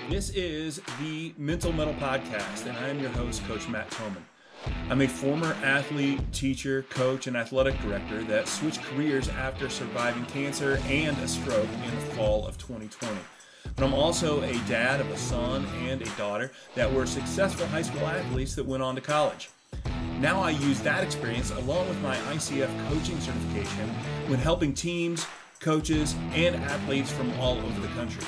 This is the Mental Metal Podcast, and I am your host, Coach Thomann. I'm a former athlete, teacher, coach, and athletic director that switched careers after surviving cancer and a stroke in the fall of 2020. But I'm also a dad of a son and a daughter that were successful high school athletes that went on to college. Now I use that experience along with my ICF coaching certification when helping teams, coaches, and athletes from all over the country.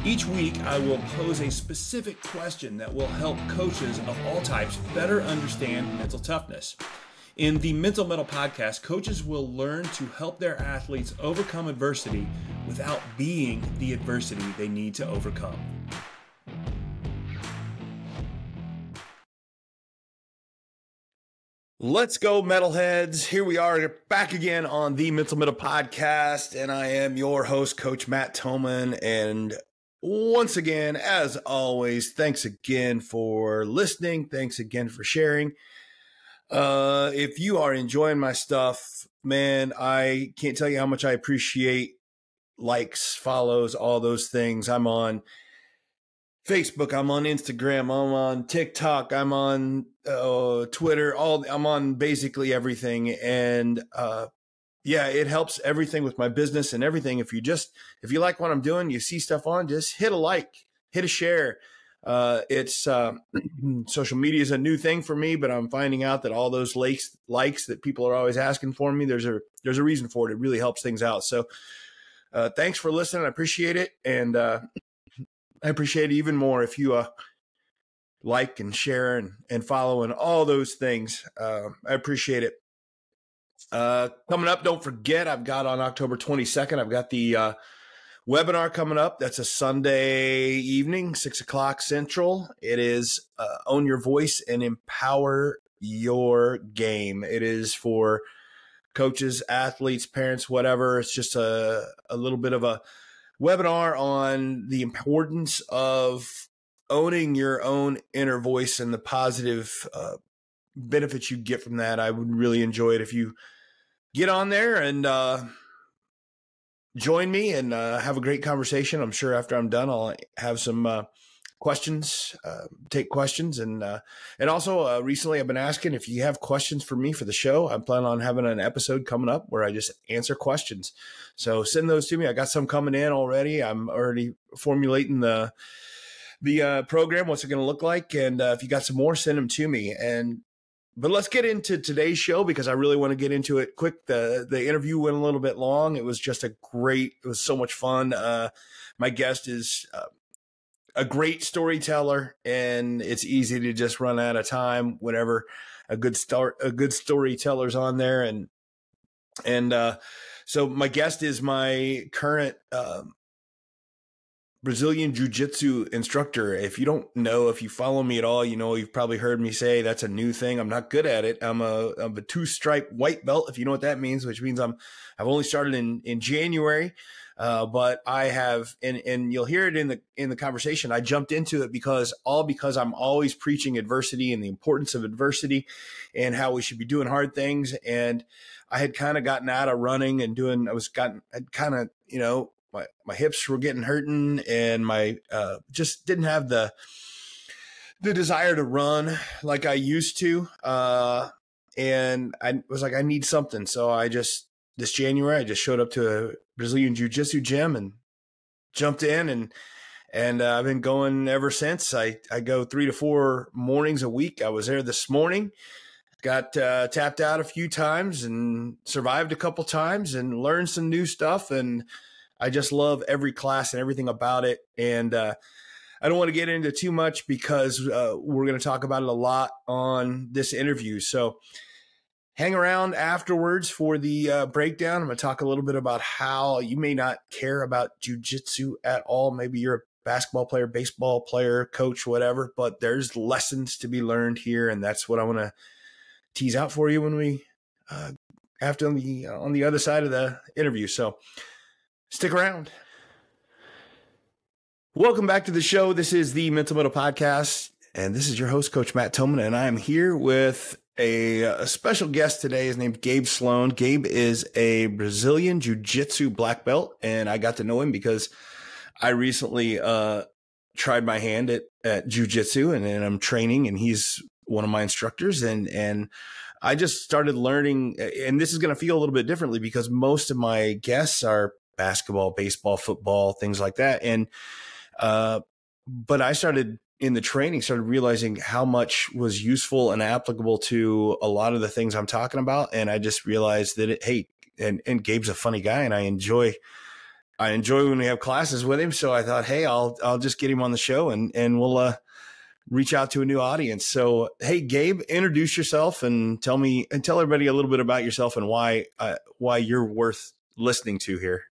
Each week, I will pose a specific question that will help coaches of all types better understand mental toughness. In the Mental Metal Podcast, coaches will learn to help their athletes overcome adversity without being the adversity they need to overcome. Let's go, metalheads. Here we are back again on the Mental Metal Podcast, and I am your host, Coach Thomann, and once again, as always, thanks again for listening. Thanks again for sharing. If you are enjoying my stuff, man, I can't tell you how much I appreciate likes, follows, all those things. I'm on Facebook, I'm on Instagram, I'm on TikTok, I'm on Twitter, I'm on basically everything. And yeah, it helps everything with my business and everything. If you like what I'm doing, you see stuff on, just hit a like, hit a share. Social media is a new thing for me, but I'm finding out that all those likes that people are always asking for me, there's a reason for it. It really helps things out. So thanks for listening. I appreciate it. And I appreciate it even more if you like and share and follow and all those things. I appreciate it. Coming up, don't forget, I've got on October 22nd, I've got the webinar coming up. That's a Sunday evening, 6 o'clock Central. It is Own Your Voice and Empower Your Game. It is for coaches, athletes, parents, whatever. It's just a little bit of a webinar on the importance of owning your own inner voice and the positive benefits you get from that. I would really enjoy it if you get on there and join me and have a great conversation. I'm sure after I'm done, I'll have some questions, take questions. And also recently I've been asking if you have questions for me for the show. I'm planning on having an episode coming up where I just answer questions. So send those to me. I got some coming in already. I'm already formulating the program. What's it going to look like? And if you got some more, send them to me. But let's get into today's show because I really want to get into it quick. The interview went a little bit long. It was just it was so much fun. My guest is a great storyteller, and it's easy to just run out of time whenever a good storyteller's on there. And so my guest is my current Brazilian Jiu-Jitsu instructor. If you don't know, if you follow me at all, you know, you've probably heard me say that's a new thing. I'm not good at it. I'm a 2-stripe white belt, if you know what that means, which means I've only started in January. But I have, and you'll hear it in the conversation. I jumped into it because I'm always preaching adversity and the importance of adversity and how we should be doing hard things. And I had kind of gotten out of running and my hips were getting hurting and my just didn't have the desire to run like I used to. And I was like, I need something. So this January, I just showed up to a Brazilian Jiu-Jitsu gym and jumped in and I've been going ever since. I go 3 to 4 mornings a week. I was there this morning, got tapped out a few times and survived a couple times and learned some new stuff. And I just love every class and everything about it. And I don't want to get into too much because we're going to talk about it a lot on this interview. So hang around afterwards for the breakdown. I'm going to talk a little bit about how you may not care about jiu-jitsu at all. Maybe you're a basketball player, baseball player, coach, whatever, but there's lessons to be learned here. And that's what I want to tease out for you when we after on the other side of the interview. So stick around. Welcome back to the show. This is the Mental Metal Podcast, and this is your host, Coach Thomann, and I am here with a special guest today. His name's Gabe Slone. Gabe is a Brazilian Jiu-Jitsu black belt, and I got to know him because I recently tried my hand at Jiu-Jitsu, and I'm training, and he's one of my instructors. And I just started learning, and this is going to feel a little bit differently because most of my guests are basketball, baseball, football, things like that. And, but I started in the training, started realizing how much was useful and applicable to a lot of the things I'm talking about. And I just realized that and Gabe's a funny guy, and I enjoy when we have classes with him. So I thought, hey, I'll just get him on the show, and we'll reach out to a new audience. So, hey, Gabe, introduce yourself and tell everybody a little bit about yourself and why you're worth listening to here.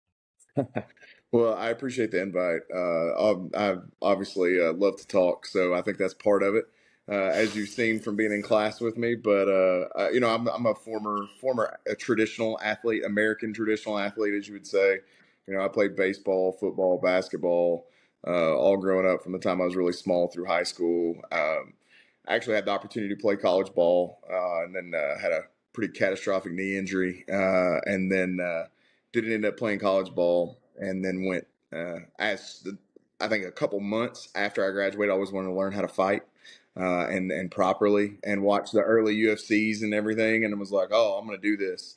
Well, I appreciate the invite. I obviously love to talk, so I think that's part of it, as you've seen from being in class with me. But I'm a former traditional athlete, American traditional athlete, as you would say. I played baseball, football, basketball, all growing up from the time I was really small through high school. I actually had the opportunity to play college ball, and then had a pretty catastrophic knee injury, and then didn't end up playing college ball. And then went I think a couple months after I graduated, I always wanted to learn how to fight and properly, and watch the early UFCs and everything. And I was like, oh, I'm going to do this.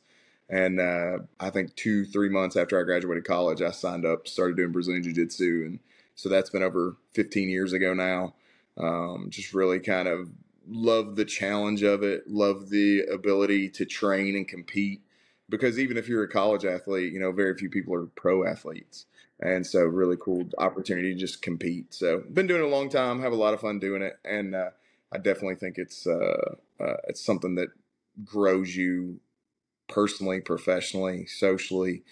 And I think 2-3 months after I graduated college, I signed up, started doing Brazilian Jiu-Jitsu. And so that's been over 15 years ago now. Just really kind of love the challenge of it, love the ability to train and compete. Because even if you're a college athlete, very few people are pro athletes. And so really cool opportunity to just compete. So been doing it a long time, have a lot of fun doing it. And I definitely think it's something that grows you personally, professionally, socially,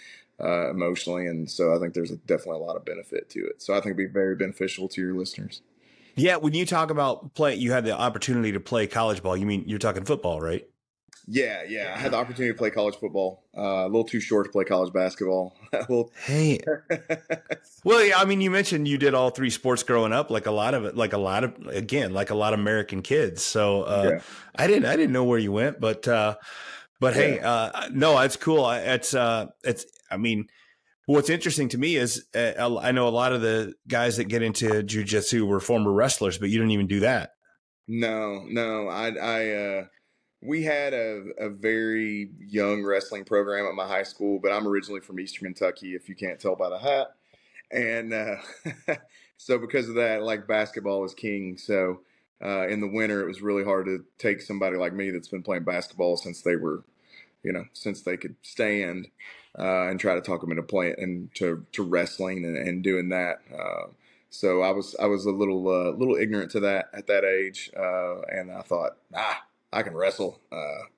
emotionally. And so I think there's definitely a lot of benefit to it. So I think it'd be very beneficial to your listeners. Yeah. When you talk about you had the opportunity to play college ball, you mean you're talking football, right? Yeah. I had the opportunity to play college football. A little too short to play college basketball. Hey, well, yeah, I mean, you mentioned you did all three sports growing up, like a lot of American kids. So Yeah. I didn't know where you went, but hey, no, it's cool. I mean, what's interesting to me is I know a lot of the guys that get into jiu-jitsu were former wrestlers, but you didn't even do that. No. We had a very young wrestling program at my high school, but I'm originally from Eastern Kentucky, if you can't tell by the hat. And so because of that, like, basketball is king. So in the winter, it was really hard to take somebody like me that's been playing basketball since they were, since they could stand, and try to talk them into playing and to wrestling and doing that. So I was a little ignorant to that at that age, and I thought, I can wrestle,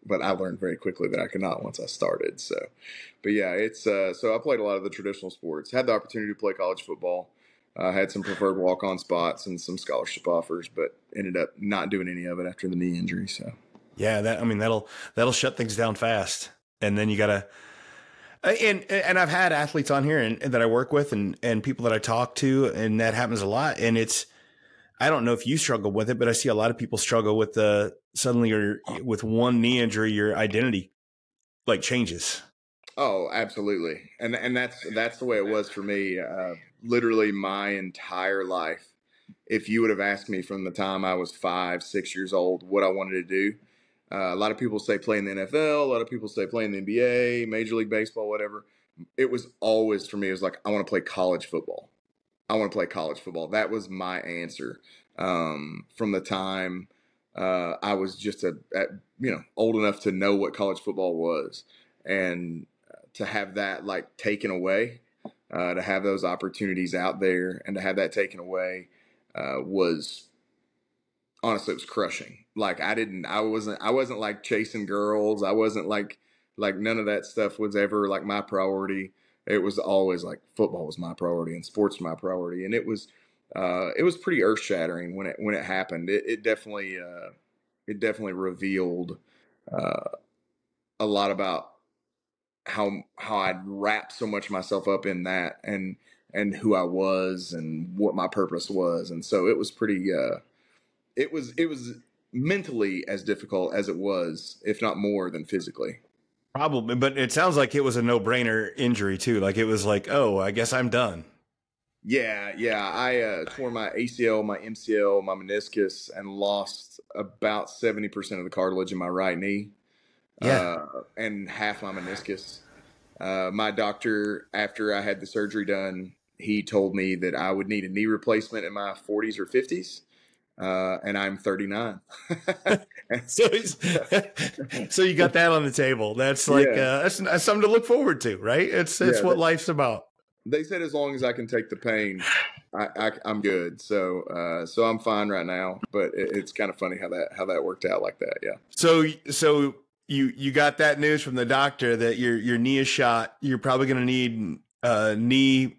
but I learned very quickly that I could not once I started. So, but yeah, it's so I played a lot of the traditional sports. Had the opportunity to play college football. Had some preferred walk-on spots and some scholarship offers, but ended up not doing any of it after the knee injury. So, yeah, that'll shut things down fast, and then you gotta. And I've had athletes on here and that I work with and people that I talk to, and that happens a lot. And I don't know if you struggle with it, but I see a lot of people struggle with suddenly with one knee injury, your identity like changes. oh, absolutely, and that's the way it was for me. Literally my entire life. If you would have asked me from the time I was 5-6 years old what I wanted to do, a lot of people say play in the NFL. A lot of people say play in the NBA, Major League Baseball, whatever. It was always, for me, it was like, I want to play college football. I want to play college football. That was my answer, from the time I was just old enough to know what college football was, and to have that like taken away, to have those opportunities out there, and to have that taken away, was honestly, it was crushing. Like, I wasn't like chasing girls. I wasn't like none of that stuff was ever like my priority. It was always like football was my priority and sports my priority. And it was pretty earth shattering when it happened. It definitely revealed a lot about how I'd wrapped so much of myself up in that, and who I was and what my purpose was. And so it was pretty, it was mentally as difficult as it was, if not more than physically. Probably, but it sounds like it was a no-brainer injury too. Like it was like, oh, I guess I'm done. Yeah. I tore my ACL, my MCL, my meniscus, and lost about 70% of the cartilage in my right knee, Yeah. and half my meniscus. My doctor, after I had the surgery done, he told me that I would need a knee replacement in my 40s or 50s, and I'm 39. So it's, so you got that on the table. That's like Yeah, that's something to look forward to, right? It's yeah. what life's about. They said as long as I can take the pain, I'm good. So I'm fine right now. But it's kind of funny how that worked out like that. Yeah. So you got that news from the doctor that your knee is shot. You're probably going to need knee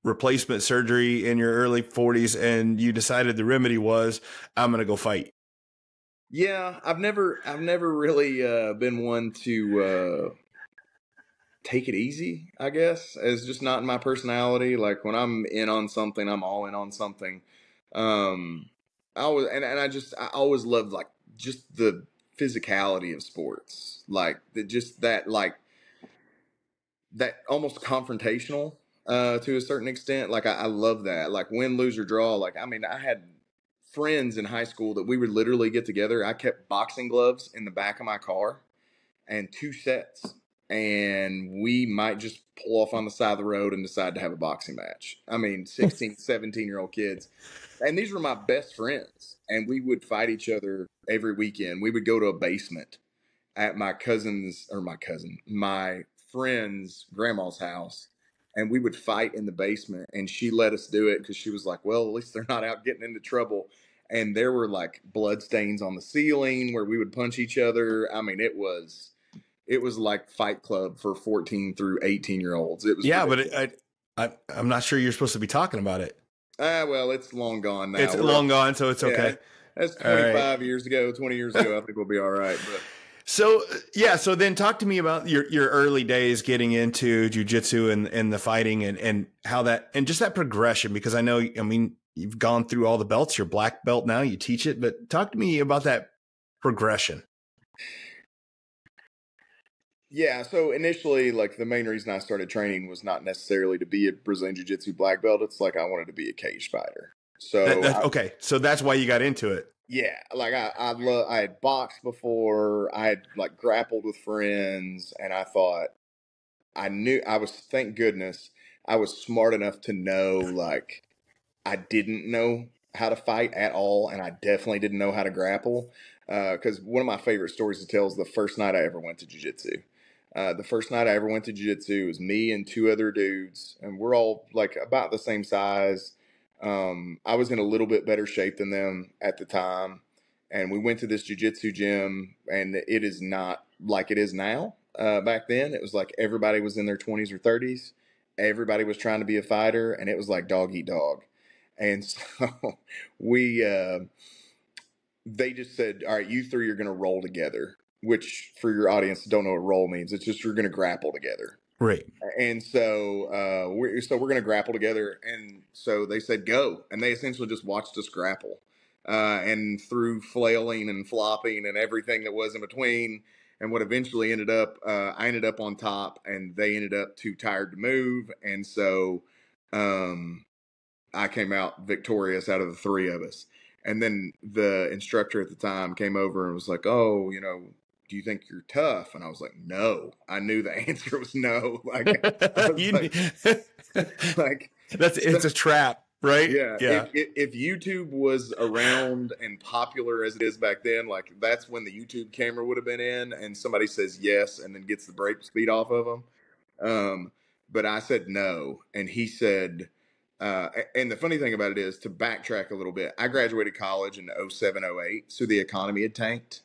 replacement surgery in your early 40s, and you decided the remedy was I'm going to go fight. Yeah, I've never really been one to take it easy. I guess it's just not in my personality. Like when I'm in on something, I'm all in on something. Um, I always and I always loved like just the physicality of sports, like just that like that almost confrontational to a certain extent. Like I love that. Like win, lose or draw. Like I mean, I had friends in high school that we would literally get together. I kept boxing gloves in the back of my car and two sets, and we might just pull off on the side of the road and decide to have a boxing match. I mean, 16, 17-year-old kids. And these were my best friends, and we would fight each other every weekend. We would go to a basement at my friend's grandma's house, and we would fight in the basement. And she let us do it because she was like, well, at least they're not out getting into trouble. And there were like blood stains on the ceiling where we would punch each other. I mean, it was like Fight Club for 14 through 18-year olds. It was Yeah, but ridiculous. I'm not sure you're supposed to be talking about it. Well, it's long gone It's now. long gone, so it's Yeah, okay. that's All right. 25 years ago, 20 years ago. I think we'll be all right. But So yeah, so then talk to me about your early days getting into jujitsu and the fighting and how that and just that progression, because I know, I mean, you've gone through all the belts, you're black belt now, you teach it, but talk to me about that progression. yeah, so initially, like the main reason I started training was not necessarily to be a Brazilian Jiu Jitsu black belt. It's like I wanted to be a cage fighter. So That's okay. So that's why you got into it. yeah, like I had boxed before, I had like grappled with friends, and I thought I knew I was, thank goodness, I was smart enough to know like I didn't know how to fight at all, and I definitely didn't know how to grapple. Because one of my favorite stories to tell is the first night I ever went to jiu-jitsu. The first night I ever went to jiu-jitsu was me and two other dudes, and we're all like about the same size. I was in a little bit better shape than them at the time, and we went to this jiu-jitsu gym, and it is not like it is now. Back then, it was like everybody was in their 20s or 30s. Everybody was trying to be a fighter, and it was like dog eat dog. And so we, they just said, all right, you three are going to roll together, which for your audience don't know what roll means. It's just you're going to grapple together. Right. And so, we're going to grapple together. And so they said, go. And they essentially just watched us grapple. And through flailing and flopping and everything that was in between, and what eventually ended up, I ended up on top, and they ended up too tired to move. And so, I came out victorious out of the three of us. And then the instructor at the time came over and was like, oh, you know, do you think you're tough? And I was like, no. I knew the answer was no. Like, I was You, like, it's a trap, right? yeah. Yeah. If YouTube was around and popular as it is back then, like that's when the YouTube camera would have been in, and somebody says yes and then gets the brake speed off of them. But I said no, and he said, and the funny thing about it is, to backtrack a little bit, I graduated college in 07, 08, so the economy had tanked.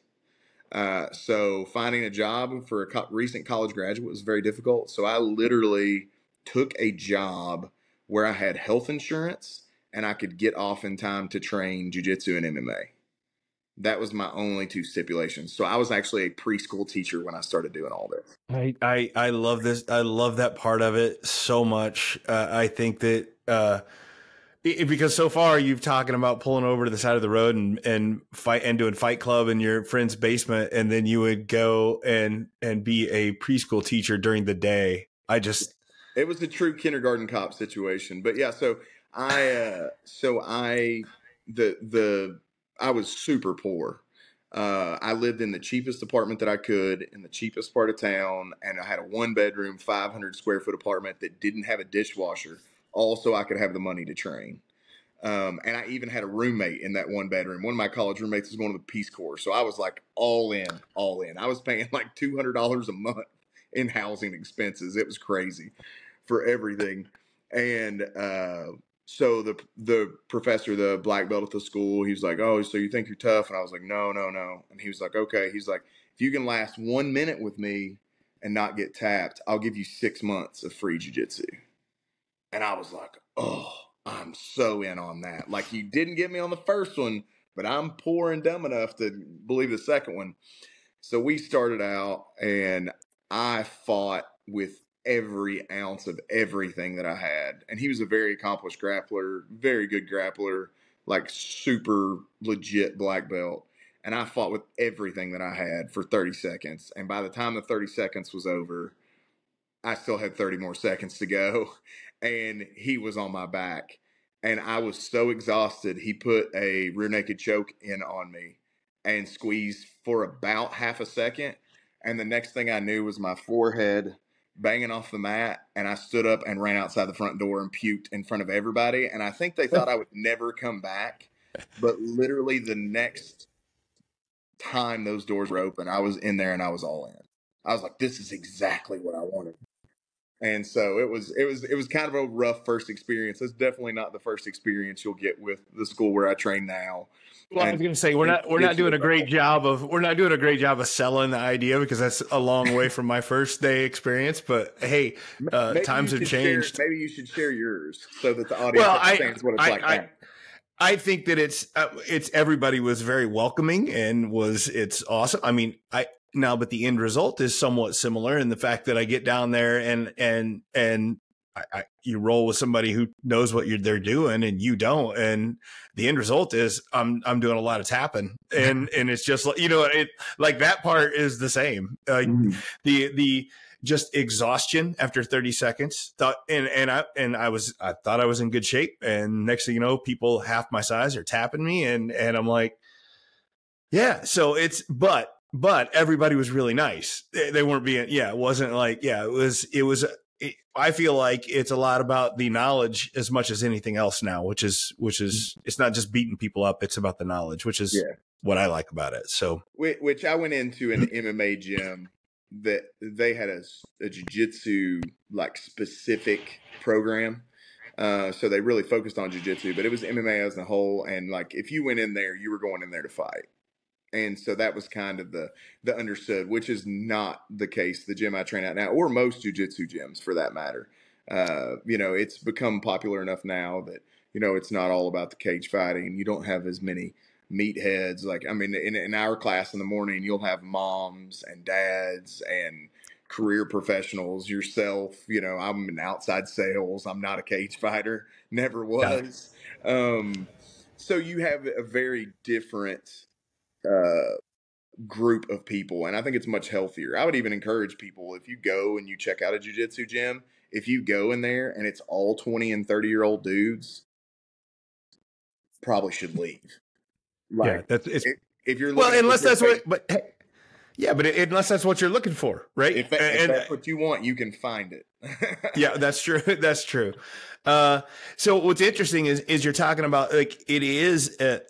So finding a job for a recent college graduate was very difficult. So I literally took a job where I had health insurance and I could get off in time to train jujitsu and MMA. That was my only two stipulations. So I was actually a preschool teacher when I started doing all this. I love this. I love that part of it so much. I think that because so far you've talking about pulling over to the side of the road and fight and doing Fight Club in your friend's basement, and then you would go and be a preschool teacher during the day. I just It was a true kindergarten cop situation. But yeah, so I was super poor. I lived in the cheapest apartment that I could in the cheapest part of town, and I had a 1-bedroom, 500 square foot apartment that didn't have a dishwasher, all so I could have the money to train. And I even had a roommate in that 1-bedroom. One of my college roommates was going to the Peace Corps, so I was like all in. I was paying like $200 a month in housing expenses. It was crazy for everything. And so the professor, the black belt at the school, he was like, "Oh, so you think you're tough?" And I was like, "No, no, no." And he was like, "Okay." He's like, "If you can last 1 minute with me and not get tapped, I'll give you 6 months of free jiu-jitsu." And I was like, "Oh, I'm so in on that." Like, you didn't get me on the first one, but I'm poor and dumb enough to believe the second one. So we started out, and I fought with every ounce of everything that I had. And he was a very accomplished grappler, very good grappler, like super legit black belt. And I fought with everything that I had for 30 seconds. And by the time the 30 seconds was over, I still had 30 more seconds to go. And he was on my back. And I was so exhausted, he put a rear naked choke in on me and squeezed for about half a second. And the next thing I knew was my forehead banging off the mat. And I stood up and ran outside the front door and puked in front of everybody. And I think they thought I would never come back. But literally the next time those doors were open, I was in there and I was all in. I was like, this is exactly what I wanted. And so it was kind of a rough first experience. It's definitely not the first experience you'll get with the school where I train now. Well, I was going to say we're not doing a great job of selling the idea, because that's a long way from my first day experience. But hey, times have changed. Maybe you should share yours so that the audience understands what it's like now. I think that it's everybody was very welcoming and it's awesome. I mean, but the end result is somewhat similar in the fact that I get down there and you roll with somebody who knows what they're doing and you don't. And the end result is I'm doing a lot of tapping and it's just like, like that part is the same. The just exhaustion after 30 seconds I thought I was in good shape. And next thing you know, people half my size are tapping me and I'm like, yeah, so but everybody was really nice. They weren't being, it wasn't like, I feel like it's a lot about the knowledge as much as anything else now, which is, it's not just beating people up. It's about the knowledge, which is what I like about it. So, which I went into an MMA gym that they had a jiu-jitsu like specific program. So they really focused on jiu-jitsu, but it was MMA as a whole. And like, if you went in there, you were going in there to fight. And so that was kind of the understood, which is not the case the gym I train at now, or most jiu-jitsu gyms for that matter. It's become popular enough now that, it's not all about the cage fighting. You don't have as many meatheads. Like, I mean, in our class in the morning, you'll have moms and dads and career professionals, yourself. I'm in outside sales. I'm not a cage fighter. Never was. So you have a very different group of people, and I think it's much healthier. I would even encourage people, if you go and you check out a jiu-jitsu gym, if you go in there and it's all 20 and 30-year-old dudes, probably should leave. Like, if you're looking unless that's what you're looking for, right? If that's what you want, you can find it. Yeah, that's true. That's true. So what's interesting is you're talking about, like, it is a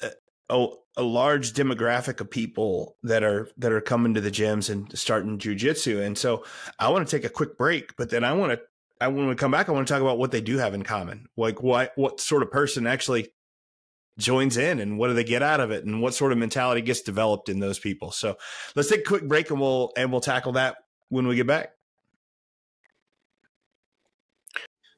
large demographic of people that are coming to the gyms and starting jiu-jitsu. And so I want to take a quick break, but then when we come back, I want to talk about what they do have in common. Like what sort of person actually joins in and what do they get out of it and what sort of mentality gets developed in those people. So let's take a quick break and we'll tackle that when we get back.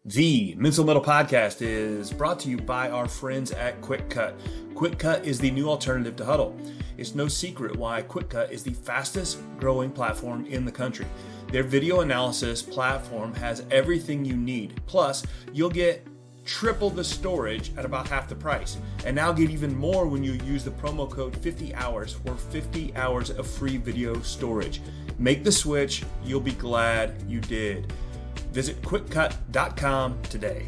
The Mental Metal Podcast is brought to you by our friends at Quick Cut. Quick Cut is the new alternative to Huddle. It's no secret why Quick Cut is the fastest growing platform in the country. Their video analysis platform has everything you need. Plus, you'll get triple the storage at about half the price. And now get even more when you use the promo code 50hours for 50 hours of free video storage. Make the switch. You'll be glad you did. Visit quickcut.com today.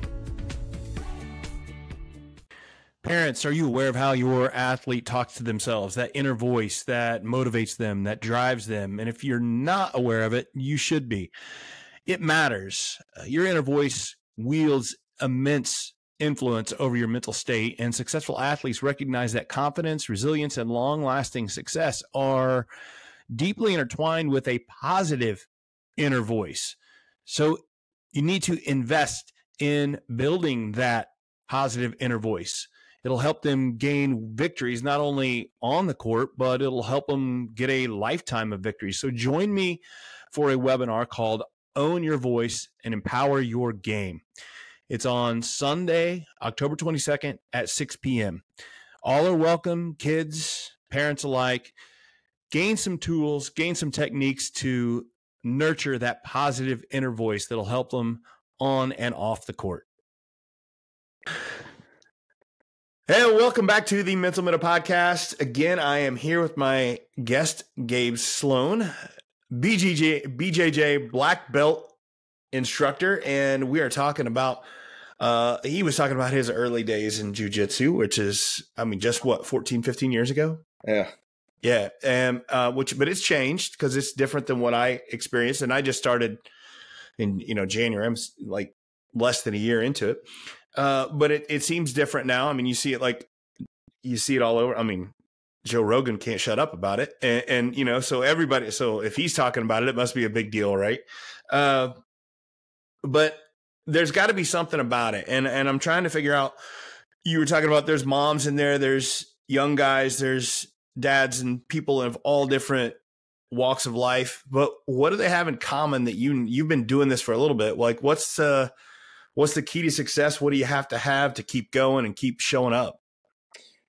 Parents, are you aware of how your athlete talks to themselves, that inner voice that motivates them, that drives them? And if you're not aware of it, you should be. It matters. Your inner voice wields immense influence over your mental state, and successful athletes recognize that confidence, resilience, and long-lasting success are deeply intertwined with a positive inner voice. So you need to invest in building that positive inner voice. It'll help them gain victories, not only on the court, but it'll help them get a lifetime of victories. So join me for a webinar called Own Your Voice and Empower Your Game. It's on Sunday, October 22nd at 6 p.m. All are welcome, kids, parents alike. Gain some tools, gain some techniques to nurture that positive inner voice that'll help them on and off the court. Hey, welcome back to the Mental Minute Podcast. Again, I am here with my guest, Gabe Slone, BJJ black belt instructor, and we are talking about, he was talking about his early days in Jiu-Jitsu, which is, just what, 14, 15 years ago? Yeah. Yeah. And, but it's changed because it's different than what I experienced. And I just started in, January. I'm like less than a year into it. But it seems different now. You see it all over. Joe Rogan can't shut up about it. And so if he's talking about it, it must be a big deal. Right. But there's got to be something about it. And I'm trying to figure out, you were talking about there's moms in there, there's young guys, there's dads and people of all different walks of life. But what do they have in common that you've been doing this for a little bit? Like what's the key to success? What do you have to keep going and keep showing up?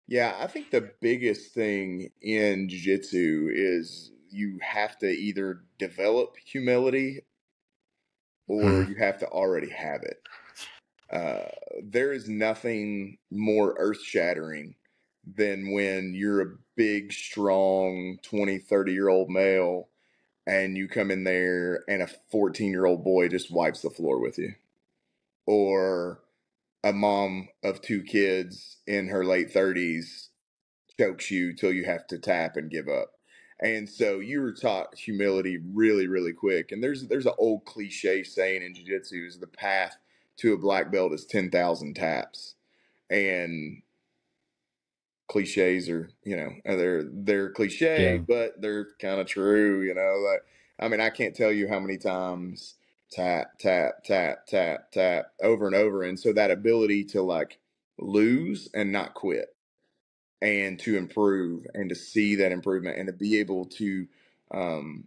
Yeah, I think the biggest thing in jiu-jitsu is you have to either develop humility or you have to already have it. There is nothing more earth-shattering than when you're a big, strong 20, 30-year-old male and you come in there and a 14-year-old boy just wipes the floor with you. Or a mom of two kids in her late 30s chokes you till you have to tap and give up. And so you were taught humility really, really quick. And there's an old cliche saying in jiu-jitsu is the path to a black belt is 10,000 taps. And cliches are, they're cliche, but they're kind of true, I can't tell you how many times tap, tap, tap, tap, tap over and over. And so that ability to lose and not quit and to improve and to see that improvement and to be able to,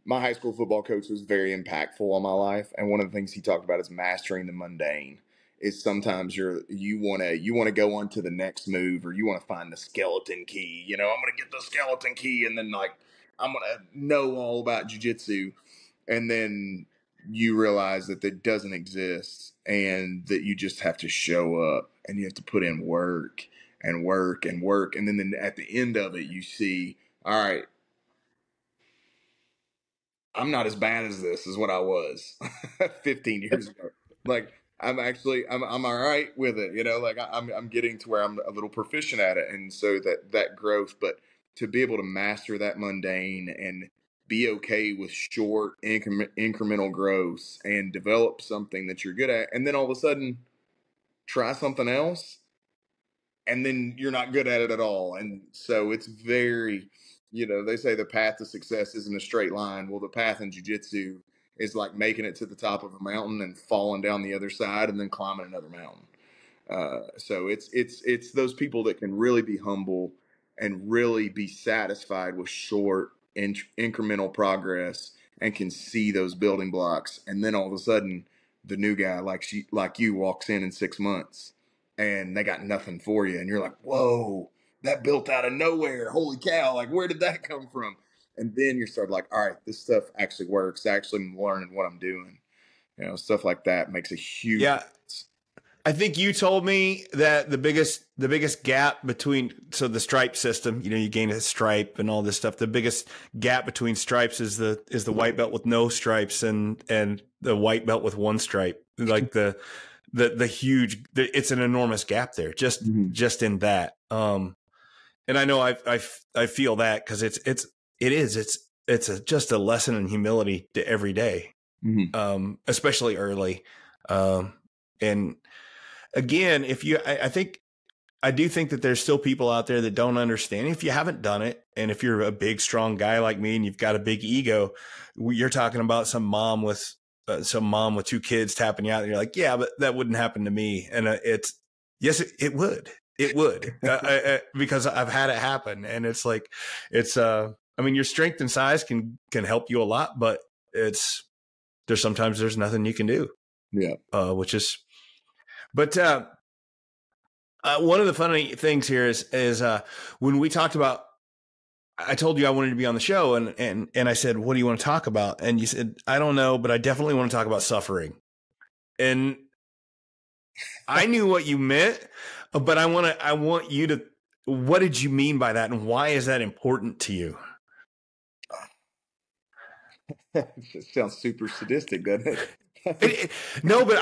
my high school football coach was very impactful on my life. And one of the things he talked about is mastering the mundane. Is sometimes you want to go on to the next move, or you want to find the skeleton key. I'm going to get the skeleton key, and then I'm going to know all about jiu-jitsu, and then you realize that that doesn't exist, and that you just have to show up, and you have to put in work and work and work, and then at the end of it, you see, all right, I'm not as bad as this as what I was 15 years ago. I'm all right with it. I'm getting to where I'm a little proficient at it. And so that growth, but to be able to master that mundane and be okay with short incremental growth and develop something that you're good at. And then all of a sudden try something else. And then you're not good at it at all. And so it's very, they say the path to success isn't a straight line. Well, the path in jiu-jitsu is like making it to the top of a mountain and falling down the other side and then climbing another mountain. So it's those people that can really be humble and really be satisfied with short incremental progress and can see those building blocks. And then all of a sudden, the new guy like you walks in 6 months and they got nothing for you, and you're like, whoa, that built out of nowhere. Holy cow! Where did that come from? And then you start all right, this stuff actually works. Actually, I'm learning what I'm doing. Stuff like that makes a huge difference. I think you told me that the biggest gap between, so the stripe system, you gain a stripe and all this stuff. The biggest gap between stripes is the white belt with no stripes and the white belt with one stripe. Like the huge, it's an enormous gap there just in that. And I know I feel that because it's just a lesson in humility to every day, especially early. And again, I do think that there's still people out there that don't understand. If you haven't done it, and if you're a big, strong guy like me and you've got a big ego, you're talking about some mom with 2 kids tapping you out, and you're like, yeah, but that wouldn't happen to me. And yes, it would. It would, because I've had it happen. And it's like, I mean, your strength and size can help you a lot, but sometimes there's nothing you can do. Yeah. But one of the funny things here is when we talked about, I told you I wanted to be on the show, and I said, what do you want to talk about? And you said, I don't know, but I definitely want to talk about suffering. And I knew what you meant, but I want you to, what did you mean by that? And why is that important to you? It sounds super sadistic, doesn't it? No, but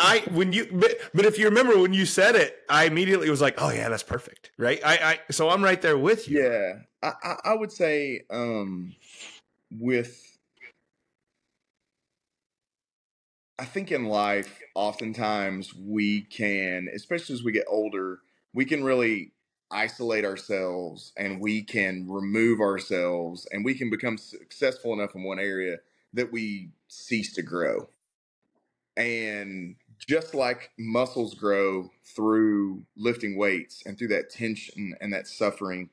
but if you remember when you said it, I immediately was like, oh yeah, that's perfect. Right. So I'm right there with you. Yeah. I would say, I think in life, oftentimes we can, especially as we get older, we can really isolate ourselves and we can remove ourselves and we can become successful enough in one area that we cease to grow. And just like muscles grow through lifting weights and through that tension and that suffering,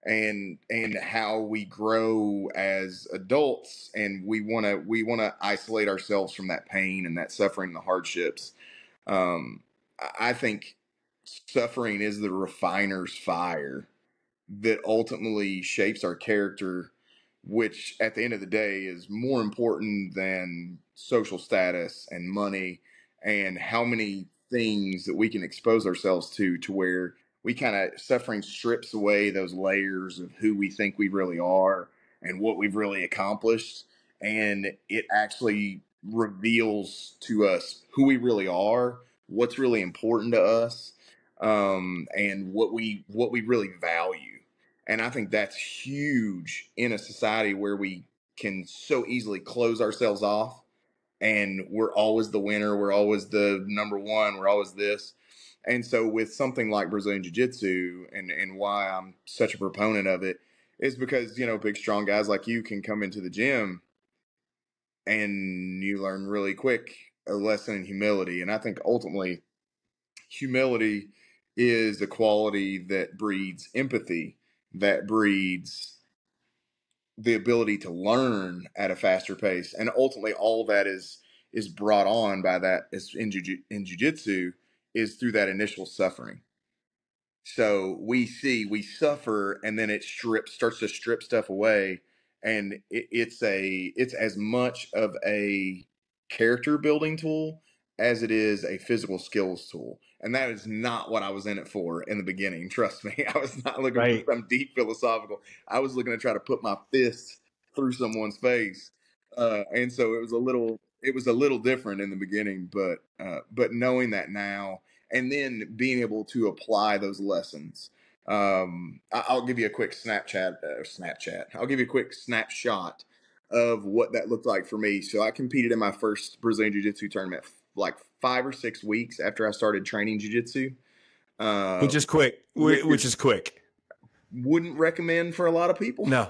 and how we grow as adults, and we want to isolate ourselves from that pain and that suffering and the hardships. I think suffering is the refiner's fire that ultimately shapes our character, which at the end of the day is more important than social status and money and how many things that we can expose ourselves to where we kind of suffering strips away those layers of who we think we really are and what we've really accomplished. And it actually reveals to us who we really are, what's really important to us, and what we really value. And I think that's huge in a society where we can so easily close ourselves off and we're always the winner, we're always the number one, we're always this. And so with something like Brazilian Jiu-Jitsu, and why I'm such a proponent of it is because, big strong guys like you can come into the gym and you learn really quick a lesson in humility. And I think ultimately humility is a quality that breeds empathy, that breeds the ability to learn at a faster pace, and ultimately all that is brought on by that is in jiu-jitsu is through that initial suffering. So we suffer, and then it starts to strip stuff away, and it's as much of a character building tool as it is a physical skills tool. And that is not what I was in it for in the beginning. Trust me, I was not looking for some deep philosophical. I was looking to try to put my fist through someone's face, and so it was a little different in the beginning, but knowing that now and then being able to apply those lessons. I'll give you a quick Snapchat. I'll give you a quick snapshot of what that looked like for me. So I competed in my first Brazilian Jiu-Jitsu tournament like 5 or 6 weeks after I started training Jiu-Jitsu. Which is quick. Which is quick. Wouldn't recommend for a lot of people. No.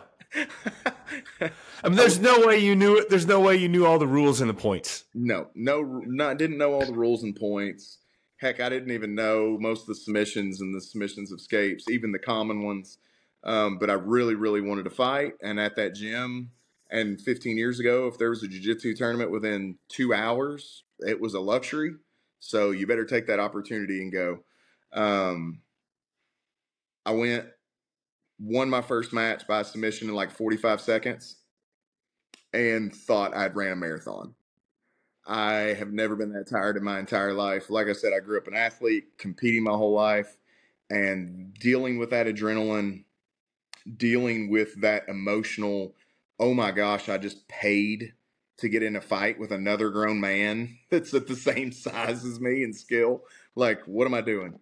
I mean, there's no way you knew it. There's no way you knew all the rules and the points. No, didn't know all the rules and points. Heck, I didn't even know most of the submissions and the submissions escapes, even the common ones. But I really, really wanted to fight. And at that gym, and 15 years ago, if there was a jiu-jitsu tournament within 2 hours, it was a luxury. So you better take that opportunity and go. I won my first match by submission in like 45 seconds and thought I'd ran a marathon. I have never been that tired in my entire life. Like I said, I grew up an athlete, competing my whole life, and dealing with that adrenaline, dealing with that emotional, oh my gosh, I just paid to get in a fight with another grown man that's at the same size as me and skill. Like, what am I doing?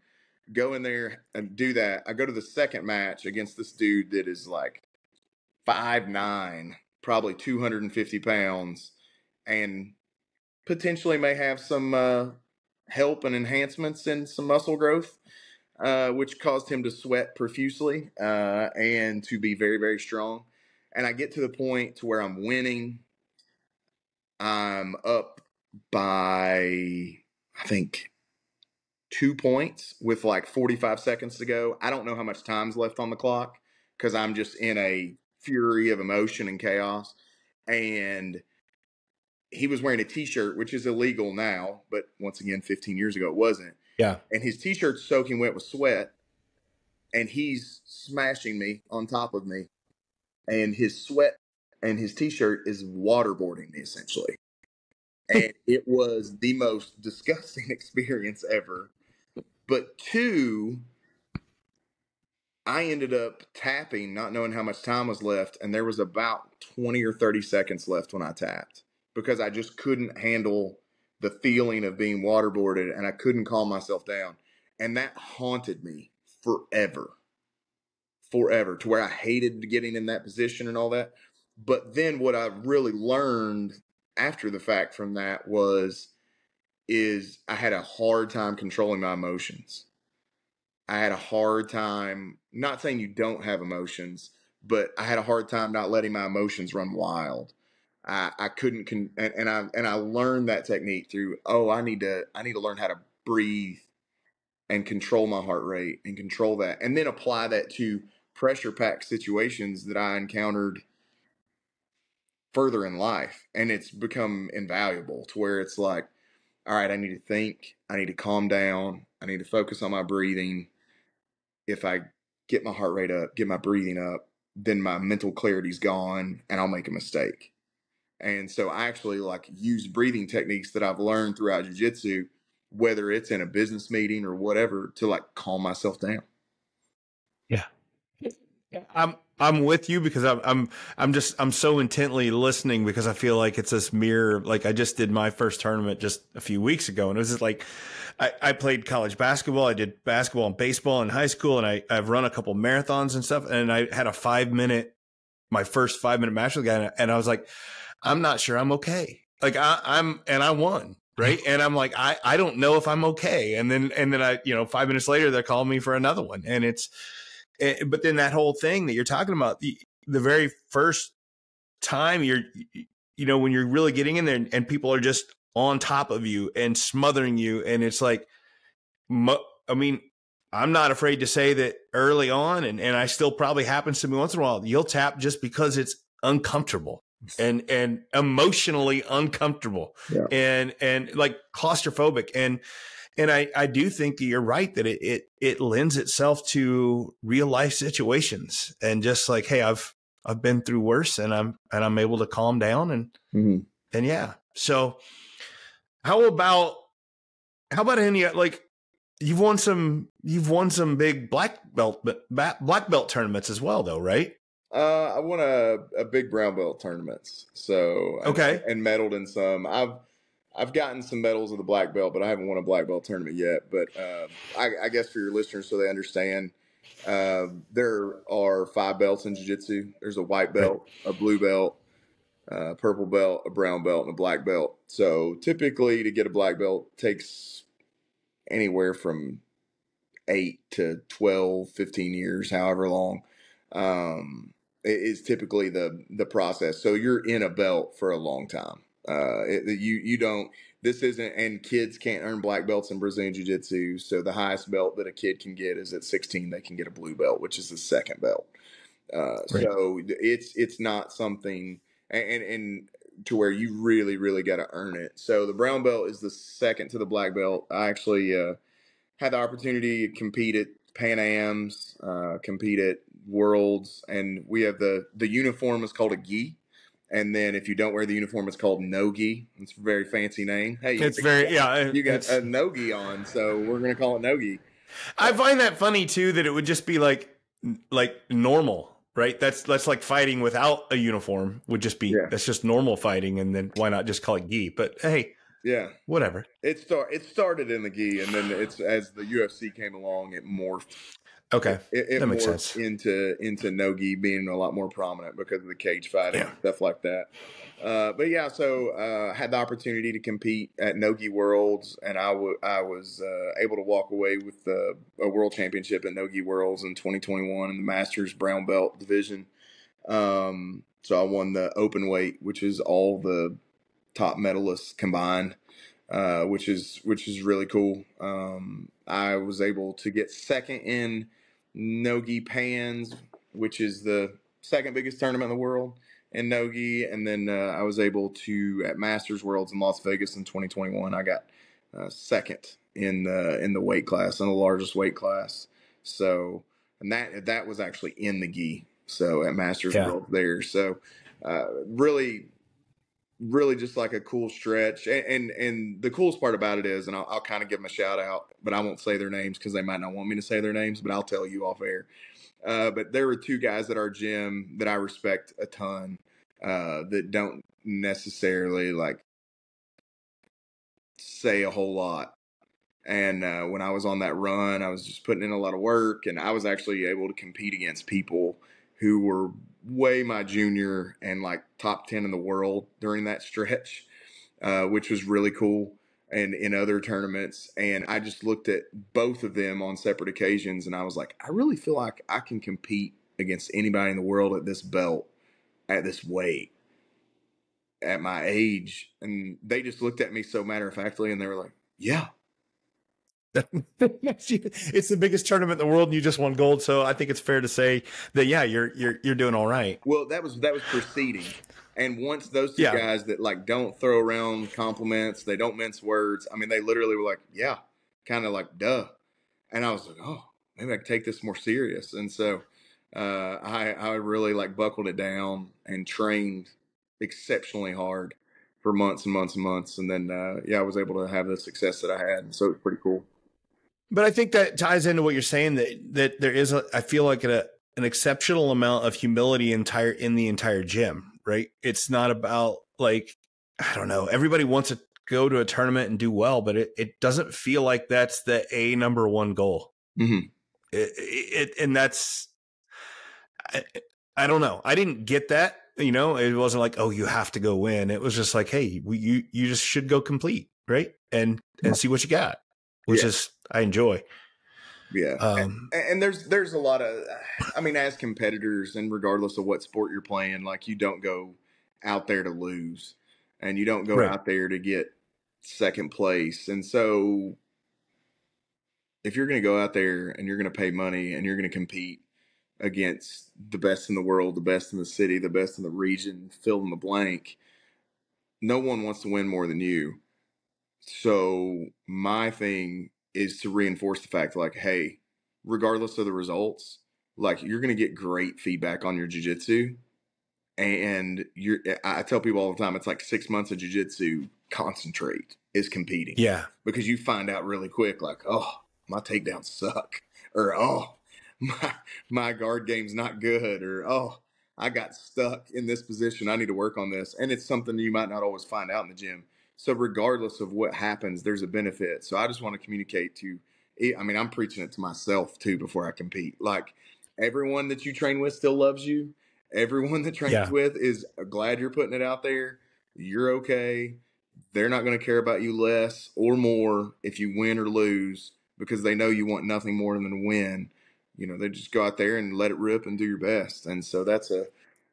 Go in there and do that. I go to the second match against this dude that is like 5'9", probably 250 pounds, and potentially may have some help and enhancements in some muscle growth, which caused him to sweat profusely and to be very, very strong. And I get to the point to where I'm winning. I'm up by, I think, 2 points with like 45 seconds to go. I don't know how much time's left on the clock because I'm just in a fury of emotion and chaos. And he was wearing a t-shirt, which is illegal now, but once again, 15 years ago, it wasn't. Yeah. And his t-shirt's soaking wet with sweat, and he's smashing me on top of me. And his sweat and his t-shirt is waterboarding me, essentially. And it was the most disgusting experience ever. But two, I ended up tapping, not knowing how much time was left, and there was about 20 or 30 seconds left when I tapped because I just couldn't handle the feeling of being waterboarded, and I couldn't calm myself down. And that haunted me forever, to where I hated getting in that position and all that. But then what I really learned after the fact from that is I had a hard time controlling my emotions. I had a hard time, not saying you don't have emotions, but I had a hard time not letting my emotions run wild. I couldn't, and I learned that technique through, I need to learn how to breathe and control my heart rate and control that, and then apply that to pressure packed situations that I encountered further in life. And it's become invaluable to where it's like, all right, I need to think, I need to calm down, I need to focus on my breathing. If I get my heart rate up, get my breathing up, then my mental clarity's gone and I'll make a mistake. And so I actually like use breathing techniques that I've learned throughout jiu-jitsu, whether it's in a business meeting or whatever, to like calm myself down. Yeah. I'm with you because I'm so intently listening because I feel like it's this mirror. Like I just did my first tournament just a few weeks ago, and it was just like I played college basketball. I did basketball and baseball in high school, and I've run a couple marathons and stuff. And I had my first 5 minute match with the guy, and I was like, I'm not sure I'm okay. Like and I won. Right. And I'm like, I don't know if I'm okay. And then I, 5 minutes later, they're calling me for another one. And but then that whole thing that you're talking about, the very first time when you're really getting in there and people are just on top of you and smothering you. And it's like, I mean, I'm not afraid to say that early on, and I still probably happens to me once in a while, you'll tap just because it's uncomfortable and emotionally uncomfortable. Yeah. And like claustrophobic. And I do think that you're right that it lends itself to real life situations and just like, hey, I've been through worse and I'm able to calm down and yeah. So how about any, like, you've won some big black belt tournaments as well though, right? I won a big brown belt tournaments. So okay. And medaled in some. I've gotten some medals of the black belt, but I haven't won a black belt tournament yet. But I guess for your listeners, so they understand, there are 5 belts in jiu-jitsu. There's a white belt, a blue belt, a purple belt, a brown belt, and a black belt. So typically to get a black belt takes anywhere from 8 to 12, 15 years, however long. Is typically the process. So you're in a belt for a long time. You don't. This isn't, and kids can't earn black belts in Brazilian Jiu-Jitsu. So the highest belt that a kid can get is at 16. They can get a blue belt, which is the second belt. So it's not something, and to where you really, really got to earn it. So the brown belt is the second to the black belt. I actually had the opportunity to compete at Pan Am's, compete at Worlds, and we have the uniform is called a gi, And then if you don't wear the uniform, it's called no-gi. It's a very fancy name. Hey, It's very, yeah. you got a no-gi on, so we're going to call it no-gi. I find that funny too, that it would just be like normal, right? That's like fighting without a uniform would just be, that's just normal fighting. And then why not just call it gi? But hey, yeah, whatever. It started in the gi, and then it's, as the UFC came along, it morphed. Okay, it that makes morphed sense. into no-gi being a lot more proprominent because of the cage fighting and stuff like that. But yeah, so had the opportunity to compete at no-gi Worlds, and I was able to walk away with a world championship at no-gi Worlds in 2021 in the Masters brown belt division. So I won the open weight, which is all the top medalists combined. Which is really cool. I was able to get second in Nogi Pans, which is the second biggest tournament in the world in Nogi, and then I was able to, at Masters Worlds in Las Vegas in 2021, I got second in the weight class, in the largest weight class. So, and that was actually in the gi. So at Masters World there. So really just like a cool stretch. And the coolest part about it is, and I'll kind of give them a shout out, but I won't say their names because they might not want me to say their names, but I'll tell you off air. But there were two guys at our gym that I respect a ton, that don't necessarily like say a whole lot. And when I was on that run, I was just putting in a lot of work, and I was actually able to compete against people who were way my junior and like top 10 in the world during that stretch, which was really cool. And in other tournaments, and I just looked at both of them on separate occasions, and I was like, I really feel like I can compete against anybody in the world at this belt, at this weight, at my age. And they just looked at me so matter-of-factly, and they were like, yeah. It's the biggest tournament in the world, and you just won gold. So I think it's fair to say that, yeah, you're doing all right. Well, that was preceding. And once those two guys that like don't throw around compliments, they don't mince words. I mean, they literally were like, yeah, kind of like, duh. And I was like, oh, maybe I can take this more serious. And so I really like buckled it down and trained exceptionally hard for months and months and months. And then, I was able to have the success that I had. And so it was pretty cool. But I think that ties into what you're saying, that there is, I feel like an exceptional amount of humility in the entire gym, right? It's not about like, I don't know, everybody wants to go to a tournament and do well, but it doesn't feel like that's the number one goal. Mm-hmm. And that's, I don't know. I didn't get that. You know, it wasn't like, oh, you have to go win. It was just like, hey, you just should go complete, right? And see what you got, which is, I enjoy. Yeah. And there's a lot of, I mean, as competitors, and regardless of what sport you're playing, like you don't go out there to lose, and you don't go out there to get second place. And so if you're going to go out there and you're going to pay money and you're going to compete against the best in the world, the best in the city, the best in the region, fill in the blank, no one wants to win more than you. So my thing is to reinforce the fact, like, hey, regardless of the results, like you're going to get great feedback on your jiu-jitsu. And I tell people all the time, it's like 6 months of jiu-jitsu concentrate is competing. Yeah. Because you find out really quick, like, oh, my takedowns suck, or, oh, my guard game's not good, or, oh, I got stuck in this position, I need to work on this. And it's something you might not always find out in the gym. So regardless of what happens, there's a benefit. So I just want to communicate I mean, I'm preaching it to myself too before I compete. Like, everyone that you train with still loves you. Everyone that trains with is glad you're putting it out there. You're okay. They're not going to care about you less or more if you win or lose, because they know you want nothing more than to win. You know, they just go out there and let it rip and do your best. And so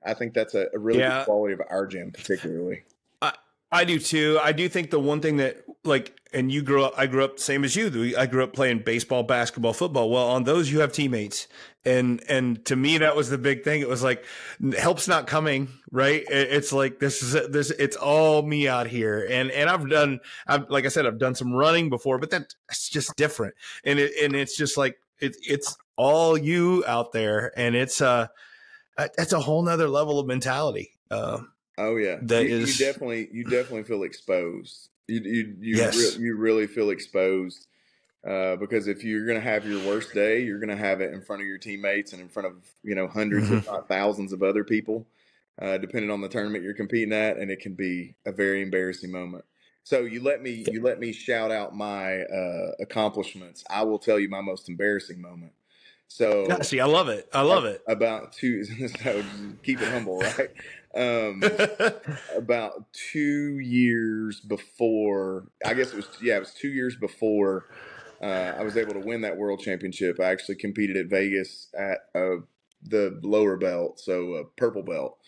I think that's a really good quality of our gym, particularly. I do too. I do think the one thing that, like, and I grew up same as you. I grew up playing baseball, basketball, football. Well, on those you have teammates. And to me, that was the big thing. It was like, help's not coming, right? It's like, it's all me out here. And like I said, I've done some running before, but that's just different. And it's just like, it's all you out there. And that's a whole nother level of mentality. Oh yeah, that you is, definitely feel exposed. yes. You really feel exposed because if you're going to have your worst day, you're going to have it in front of your teammates and in front of hundreds, if Mhm. not thousands, of other people, depending on the tournament you're competing at, and it can be a very embarrassing moment. So you let me shout out my accomplishments. I will tell you my most embarrassing moment. Yeah, So see, I love it. I love it. about two, so keep it humble, right? Um, about 2 years before, I guess it was 2 years before I was able to win that world championship. I actually competed at Vegas at the lower belt, so a purple belt.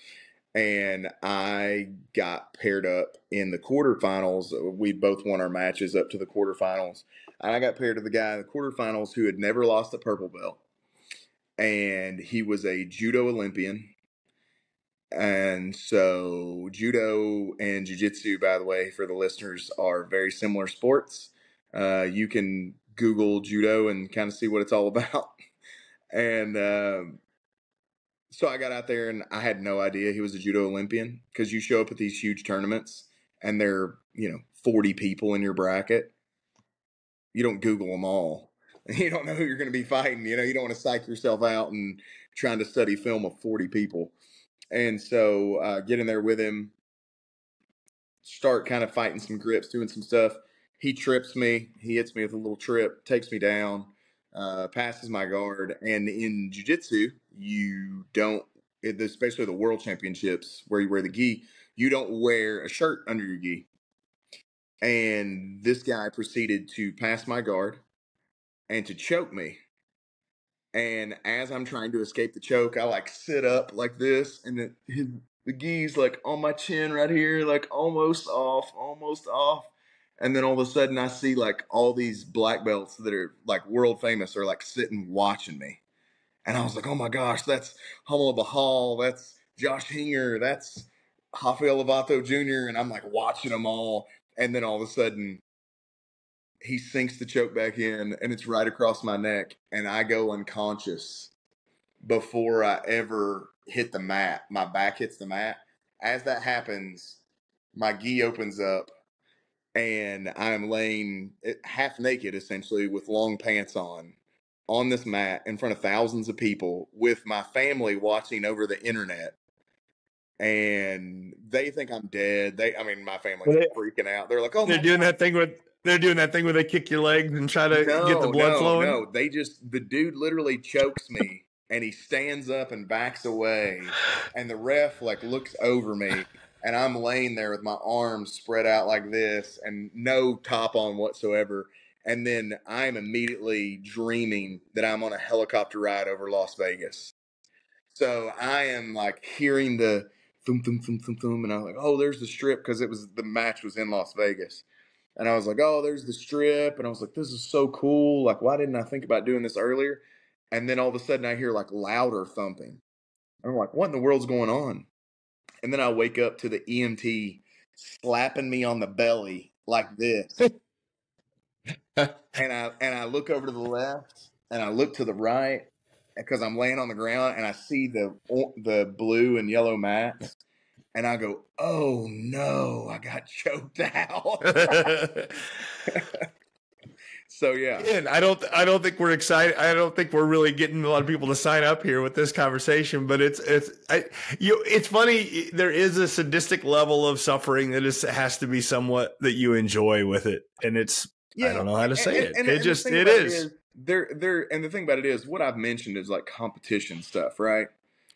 And I got paired up in the quarterfinals. We both won our matches up to the quarterfinals. And I got paired to the guy in the quarterfinals who had never lost a purple belt. And he was a judo Olympian. And so, judo and jiu-jitsu, by the way, for the listeners, are very similar sports. You can Google judo and kind of see what it's all about. And so I got out there and I had no idea he was a judo Olympian because you show up at these huge tournaments and there are, 40 people in your bracket. You don't Google them all. You don't know who you're going to be fighting. You don't want to psych yourself out and trying to study film of 40 people. And so get in there with him, start kind of fighting some grips, doing some stuff. He trips me. He hits me with a little trip, takes me down, passes my guard. And in jiu-jitsu, you don't, especially the world championships where you wear the gi, you don't wear a shirt under your gi. And this guy proceeded to pass my guard and to choke me. And as I'm trying to escape the choke, I like sit up like this, and the gi's like on my chin right here, like almost off, almost off. And then all of a sudden, I see like all these black belts that are like world famous are like sitting watching me. And I was like, oh my gosh, that's Hummel Bahal, that's Josh Hinger, that's Rafael Lovato Jr. And I'm like watching them all. And then all of a sudden, he sinks the choke back in and it's right across my neck and I go unconscious before I ever hit the mat. My back hits the mat. As that happens, my gi opens up and I'm laying half naked essentially with long pants on this mat in front of thousands of people with my family watching over the internet. And they think I'm dead. My family's Well, freaking out. They're like, "Oh they're my doing that thing with they're doing that thing where they kick your legs and try to get the No, blood no, flowing. no. The dude literally chokes me and he stands up and backs away. And the ref like looks over me and I'm laying there with my arms spread out like this and no top on whatsoever. And then I'm immediately dreaming that I'm on a helicopter ride over Las Vegas. So I am like hearing the thum, thum, thum, thum, thum. And I'm like, oh, there's the strip because the match was in Las Vegas. And I was like, oh, there's the strip. And I was like, this is so cool. Like, why didn't I think about doing this earlier? And then all of a sudden I hear like louder thumping. I'm like, what in the world's going on? And then I wake up to the EMT slapping me on the belly like this. And I look over to the left and I look to the right because I'm laying on the ground and I see the blue and yellow mats. And I go, oh no, I got choked out. So yeah. And I don't think we're excited. I don't think we're really getting a lot of people to sign up here with this conversation. But it's funny. There is a sadistic level of suffering that has to be somewhat that you enjoy with it, and I Yeah, don't know how to say it. and the thing It about it is. is and the thing about it is what I've mentioned is like competition stuff, right?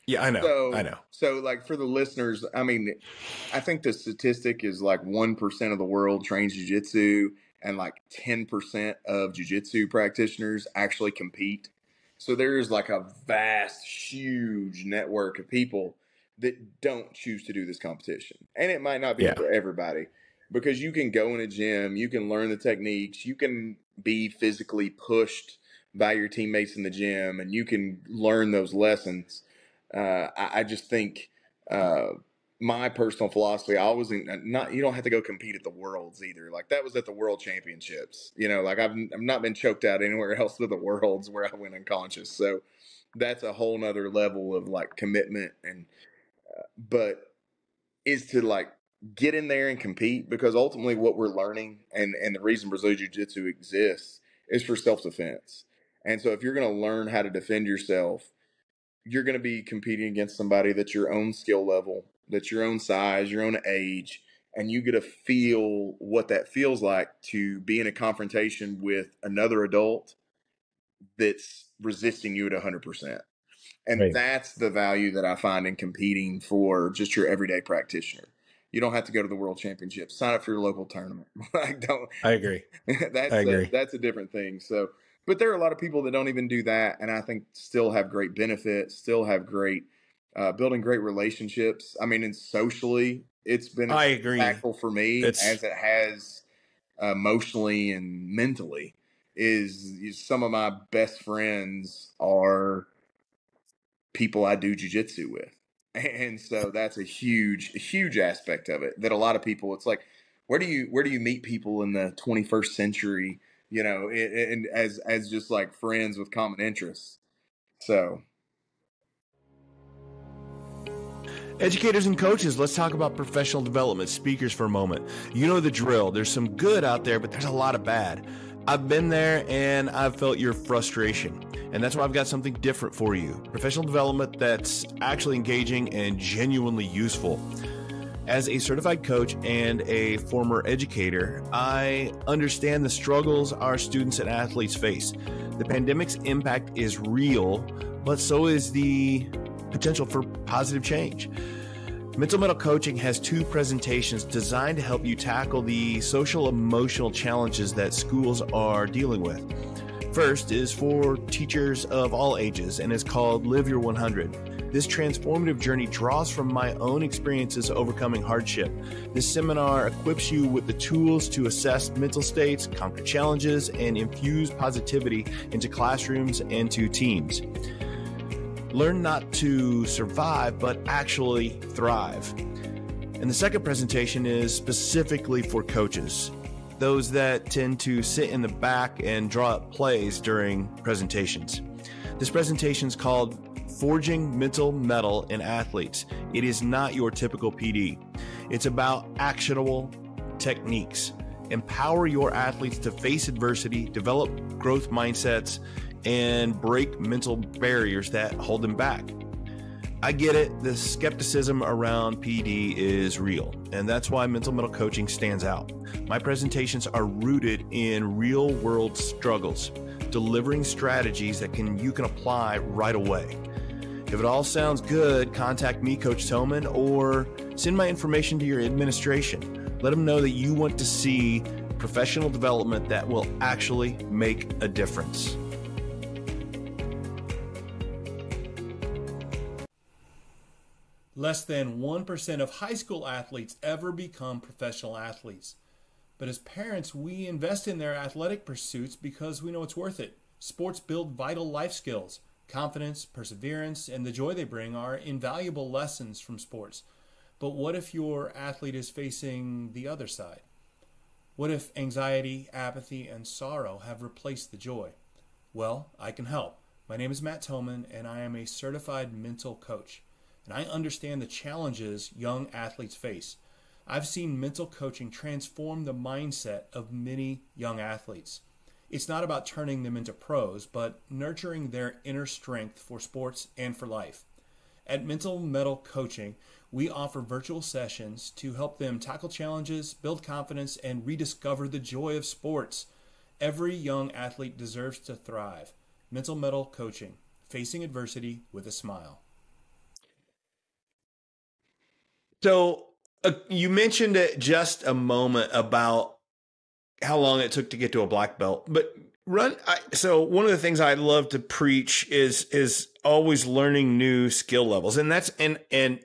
Yeah, I know. I So know. so like for the listeners, I think the statistic is like 1% of the world trains jiu-jitsu and like 10% of jiu-jitsu practitioners actually compete. So there's like a vast, huge network of people that don't choose to do this competition. And it might not be Yeah. for everybody because you can go in a gym, you can learn the techniques, you can be physically pushed by your teammates in the gym, and you can learn those lessons. I just think my personal philosophy, I always not. You don't have to go compete at the worlds either. Like that was at the world championships. Like I've not been choked out anywhere else but the worlds where I went unconscious. So that's a whole nother level of like commitment. And but is to like get in there and compete, because ultimately what we're learning and the reason Brazilian Jiu-Jitsu exists is for self-defense. And so if you're going to learn how to defend yourself, you're going to be competing against somebody that's your own skill level, that's your own size, your own age, and you get to feel what that feels like to be in a confrontation with another adult that's resisting you at 100%. And Right. that's the value that I find in competing for just your everyday practitioner. You don't have to go to the world championships. Sign up for your local tournament. Like, don't. I agree. I agree. That's a different thing. So, but there are a lot of people that don't even do that, and I think still have great benefits, still have great building great relationships. I mean, and socially, it's been I as agree. impactful for me It's as it has emotionally and mentally. Is some of my best friends are people I do jujitsu with. And so that's a huge aspect of it that a lot of people, it's like, where do you meet people in the 21st century, and as just like friends with common interests. So educators and coaches, let's talk about professional development speakers for a moment. You know the drill. There's some good out there, but there's a lot of bad. I've been there and I've felt your frustration. And that's why I've got something different for you. Professional development that's actually engaging and genuinely useful. As a certified coach and a former educator, I understand the struggles our students and athletes face. The pandemic's impact is real, but so is the potential for positive change. Mental Metal Coaching has 2 presentations designed to help you tackle the social emotional challenges that schools are dealing with. First is for teachers of all ages and is called Live Your 100. This transformative journey draws from my own experiences overcoming hardship. This seminar equips you with the tools to assess mental states, conquer challenges, and infuse positivity into classrooms and to teams. Learn not to survive, but actually thrive. And the second presentation is specifically for coaches, those that tend to sit in the back and draw up plays during presentations. This presentation is called Forging Mental Metal in Athletes. It is not your typical PD. It's about actionable techniques. Empower your athletes to face adversity, develop growth mindsets, and break mental barriers that hold them back. I get it, the skepticism around PD is real, and that's why Mental Metal Coaching stands out. My presentations are rooted in real-world struggles, delivering strategies that you can apply right away. If it all sounds good, contact me, Coach Thomann, or send my information to your administration. Let them know that you want to see professional development that will actually make a difference. Less than 1% of high school athletes ever become professional athletes. But as parents, we invest in their athletic pursuits because we know it's worth it. Sports build vital life skills. Confidence, perseverance, and the joy they bring are invaluable lessons from sports. But what if your athlete is facing the other side? What if anxiety, apathy, and sorrow have replaced the joy? Well, I can help. My name is Matt Thomann, and I am a certified mental coach. And I understand the challenges young athletes face. I've seen mental coaching transform the mindset of many young athletes. It's not about turning them into pros, but nurturing their inner strength for sports and for life. At Mental Metal Coaching, we offer virtual sessions to help them tackle challenges, build confidence, and rediscover the joy of sports. Every young athlete deserves to thrive. Mental Metal Coaching, facing adversity with a smile. So you mentioned it just a moment about how long it took to get to a black belt, but so one of the things I love to preach is always learning new skill levels, and that's and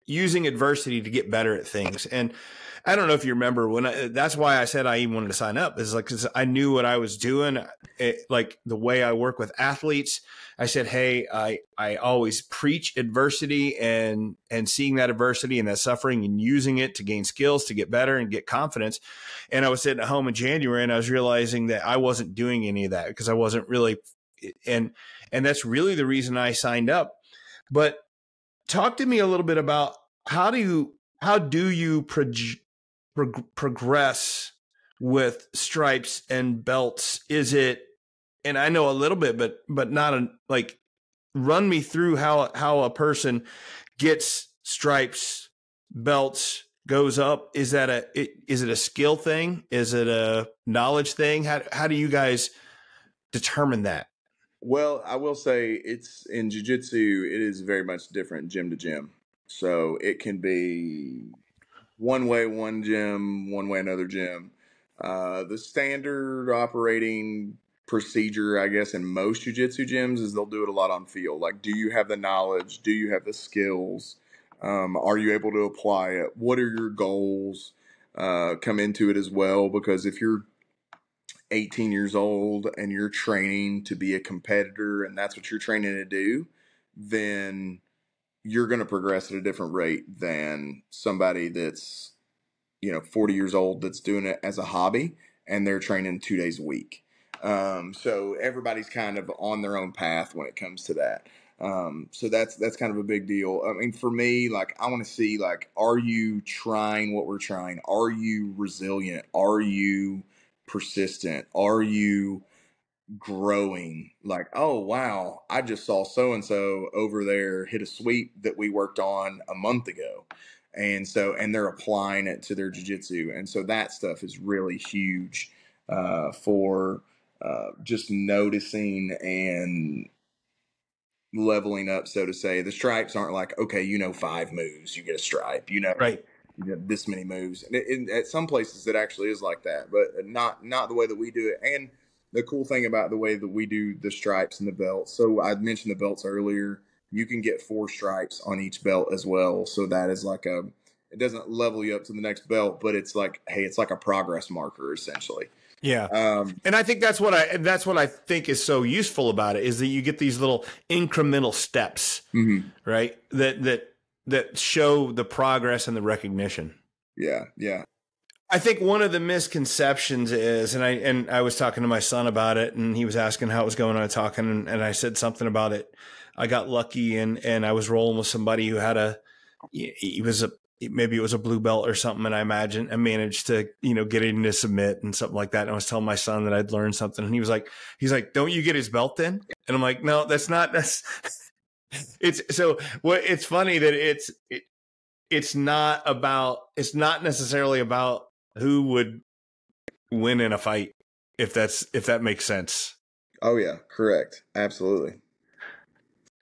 using adversity to get better at things. And I don't know if you remember that's why I said I even wanted to sign up, is like, 'cause I knew what I was doing, like the way I work with athletes. I said, hey, I always preach adversity and seeing that adversity and that suffering and using it to gain skills, to get better and get confidence. And I was sitting at home in January and I was realizing that I wasn't doing any of that because I wasn't really, and that's really the reason I signed up. But talk to me a little bit about how do you how do you progress with stripes and belts? Is it, and I know a little bit, but not like, run me through how a person gets stripes, belts, goes up. Is it a skill thing? Is it a knowledge thing? How do you guys determine that? Well, I will say it's in jiu-jitsu, it is very much different gym to gym. So it can be one way, one gym, one way, another gym. The standard operating procedure, I guess, in most jiu-jitsu gyms is they'll do it a lot on feel. Like, do you have the knowledge? Do you have the skills? Are you able to apply it? What are your goals? Come into it as well, because if you're 18 years old and you're training to be a competitor and that's what you're training to do, then you're going to progress at a different rate than somebody that's 40 years old that's doing it as a hobby and they're training 2 days a week. So everybody's kind of on their own path when it comes to that. So that's kind of a big deal. I mean, for me, like, I want to see, like, are you trying what we're trying? Are you resilient? Are you persistent? Are you growing? Like, oh wow, I just saw so and so over there hit a sweep that we worked on a month ago, and they're applying it to their jiu-jitsu, and so that stuff is really huge for just noticing and leveling up, so to say. The stripes aren't like, okay, 5 moves, you get a stripe, Right. you get this many moves. And at some places it actually is like that, but not the way that we do it. And the cool thing about the way that we do the stripes and the belts, so I mentioned the belts earlier, you can get 4 stripes on each belt as well. So that is like it doesn't level you up to the next belt, but it's like, hey, it's like a progress marker essentially. Yeah. And I think that's what I think is so useful about it, is that you get these little incremental steps, right? That show the progress and the recognition. Yeah. Yeah. I think one of the misconceptions is, and I was talking to my son about it, and he was asking how it was going on talking, and I said something about it. I got lucky and I was rolling with somebody who had maybe it was a blue belt or something. And I managed to, get him to submit and something like that. And I was telling my son that I'd learned something, and he's like, don't you get his belt then? And I'm like, no, that's it's funny that it's not necessarily about who would win in a fight, if that makes sense. Oh yeah. Correct. Absolutely.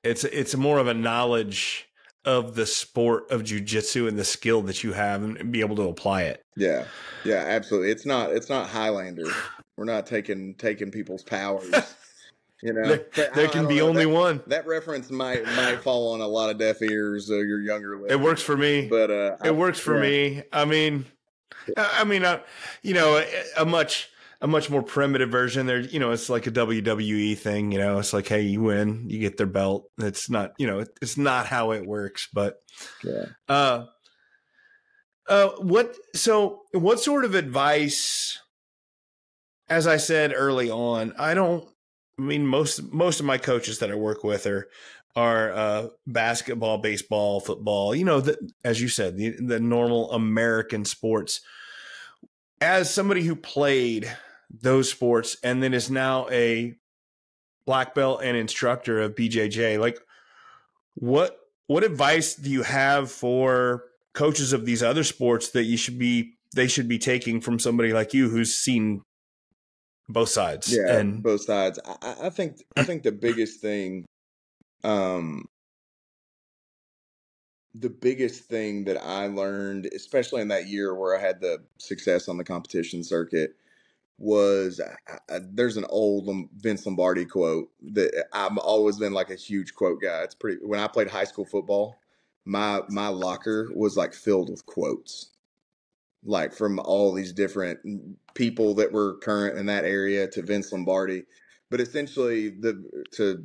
It's more of a knowledge of the sport of jiu-jitsu and the skill that you have and be able to apply it. Yeah. Yeah, absolutely. It's not Highlander. We're not taking people's powers. There can be only one. That reference might fall on a lot of deaf ears. You're younger. It works for me. But it works for me. I mean, a much more primitive version there. It's like a WWE thing. It's like, hey, you win, you get their belt. It's not, it's not how it works. But yeah. what sort of advice? As I said early on, most of my coaches that I work with are basketball, baseball, football. As you said, the normal American sports. As somebody who played those sports and then is now a black belt and instructor of BJJ, like, what advice do you have for coaches of these other sports that they should be taking from somebody like you who's seen both sides? Yeah, both sides. I think the biggest thing, that I learned, especially in that year where I had the success on the competition circuit, was there's an old Vince Lombardi quote that I've always been like a huge quote guy. It's pretty. When I played high school football, my locker was like filled with quotes, like from all these different people that were current in that area to Vince Lombardi. But essentially, to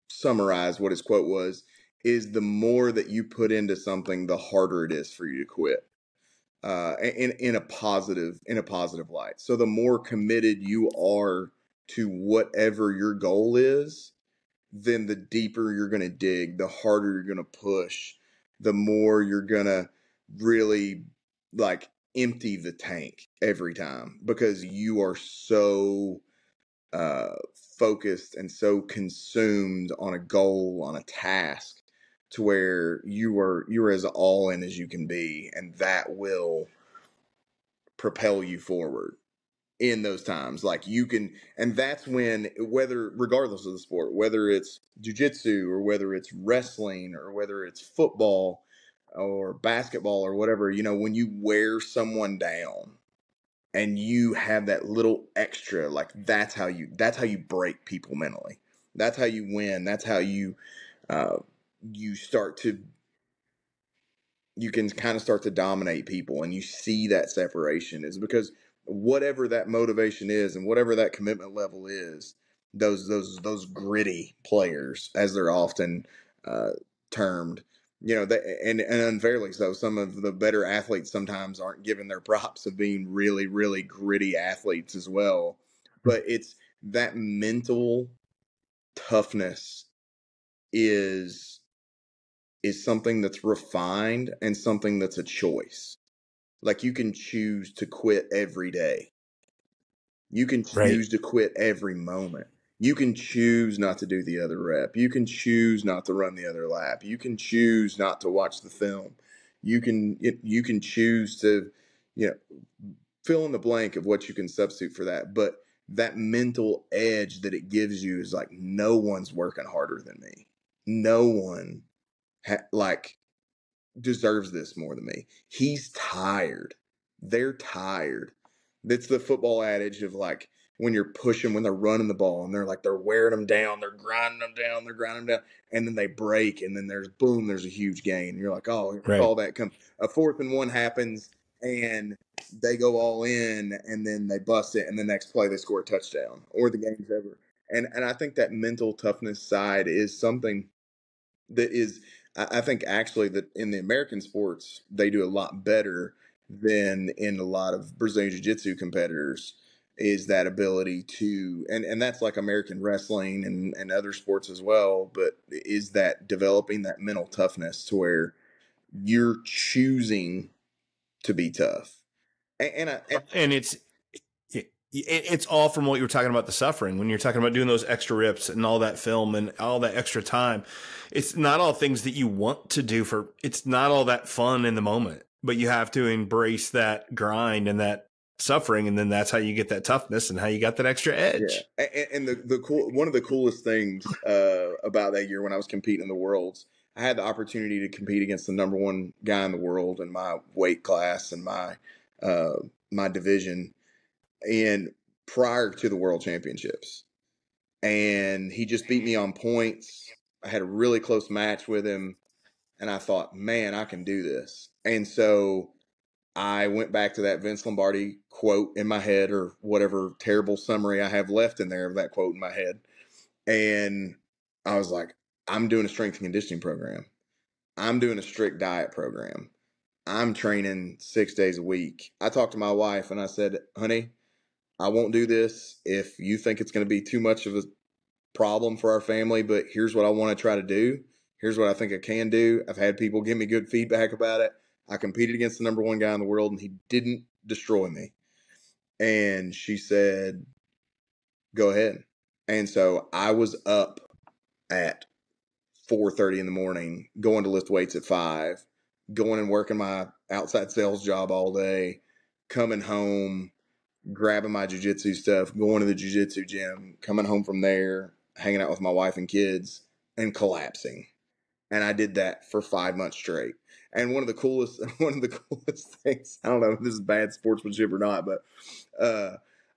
summarize what his quote was, is the more that you put into something, the harder it is for you to quit. In a positive light. So the more committed you are to whatever your goal is, then the deeper you're going to dig, the harder you're going to push. the more you're going to really like empty the tank every time, because you are so focused and so consumed on a goal, on a task, to where you're as all in as you can be, and that will propel you forward in those times. Like you can, and that's when, whether, regardless of the sport, whether it's jiu-jitsu or whether it's wrestling or whether it's football or basketball or whatever, you know, when you wear someone down and you have that little extra, like that's how you break people mentally. That's how you win. That's how you you start to, you can kind of start to dominate people, and you see that separation is because whatever that motivation is and whatever that commitment level is, those gritty players, as they're often termed, you know, and unfairly so, some of the better athletes sometimes aren't given their props of being really, really gritty athletes as well. But it's that mental toughness is something that's refined and something that's a choice. Like you can choose to quit every day. You can choose to quit every moment. You can choose not to do the other rep. You can choose not to run the other lap. You can choose not to watch the film. You can choose to, you know, fill in the blank of what you can substitute for that. But that mental edge that it gives you is like, no one's working harder than me. No one like deserves this more than me. He's tired. They're tired. That's the football adage of like, when you're pushing, when they're running the ball and they're wearing them down, they're grinding them down, and then they break, and then there's a huge gain. And you're like, oh, all that come. A 4th and 1 happens, and they go all in, and then they bust it, and the next play they score a touchdown, or the game's over. And I think that mental toughness side is something that is, I think actually that in the American sports, they do a lot better than in a lot of Brazilian Jiu-Jitsu competitors, is that ability to, and that's like American wrestling and other sports as well, but is that developing that mental toughness to where you're choosing to be tough. And it's all from what you were talking about, the suffering. When you're talking about doing those extra rips and all that film and all that extra time, it's not all things that you want to do it's not all that fun in the moment, but you have to embrace that grind and that suffering. And then that's how you get that toughness and how you got that extra edge. Yeah. And the cool, one of the coolest things about that year when I was competing in the Worlds, I had the opportunity to compete against the number 1 guy in the world in my weight class and my division, and prior to the World Championships, and he just beat me on points. I had a really close match with him, and I thought, man, I can do this. And so I went back to that Vince Lombardi quote in my head, or whatever terrible summary I have left in there of that quote in my head. And I was like, I'm doing a strength and conditioning program. I'm doing a strict diet program. I'm training 6 days a week. I talked to my wife and I said, honey, I won't do this if you think it's going to be too much of a problem for our family, but here's what I want to try to do. Here's what I think I can do. I've had people give me good feedback about it. I competed against the number 1 guy in the world, and he didn't destroy me. And she said, go ahead. And so I was up at 4:30 in the morning, going to lift weights at 5, going and working my outside sales job all day, coming home, grabbing my jiu-jitsu stuff, going to the jiu-jitsu gym, coming home from there, hanging out with my wife and kids, and collapsing. And I did that for 5 months straight. And one of the coolest things, I don't know if this is bad sportsmanship or not, but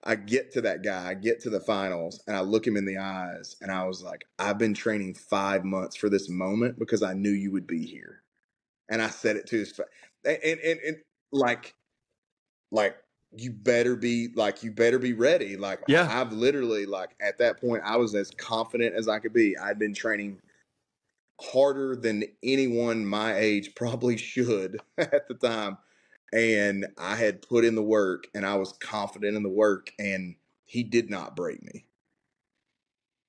I get to that guy, I get to the finals, and I look him in the eyes, and I was like, I've been training 5 months for this moment because I knew you would be here. And I said it to his face. And like, you better be ready. Like, Yeah. I've literally, like, at that point, I was as confident as I could be. I'd been training harder than anyone my age probably should at the time. And I had put in the work, and I was confident in the work, and he did not break me.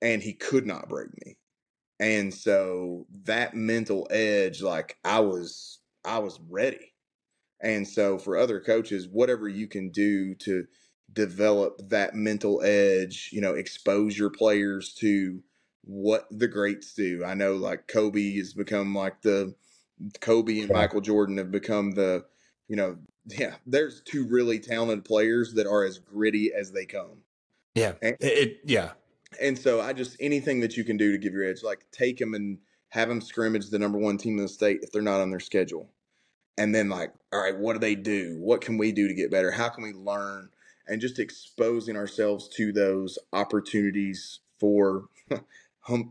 And he could not break me. And so that mental edge, like I was ready. And so for other coaches, whatever you can do to develop that mental edge, expose your players to what the greats do. I know like Kobe has become like Kobe and Michael Jordan have become there's two really talented players that are as gritty as they come. Yeah. And, and so anything that you can do to give your edge, like take them and have them scrimmage the number one team in the state if they're not on their schedule. And then like, all right, what do they do? What can we do to get better? How can we learn? And just exposing ourselves to those opportunities for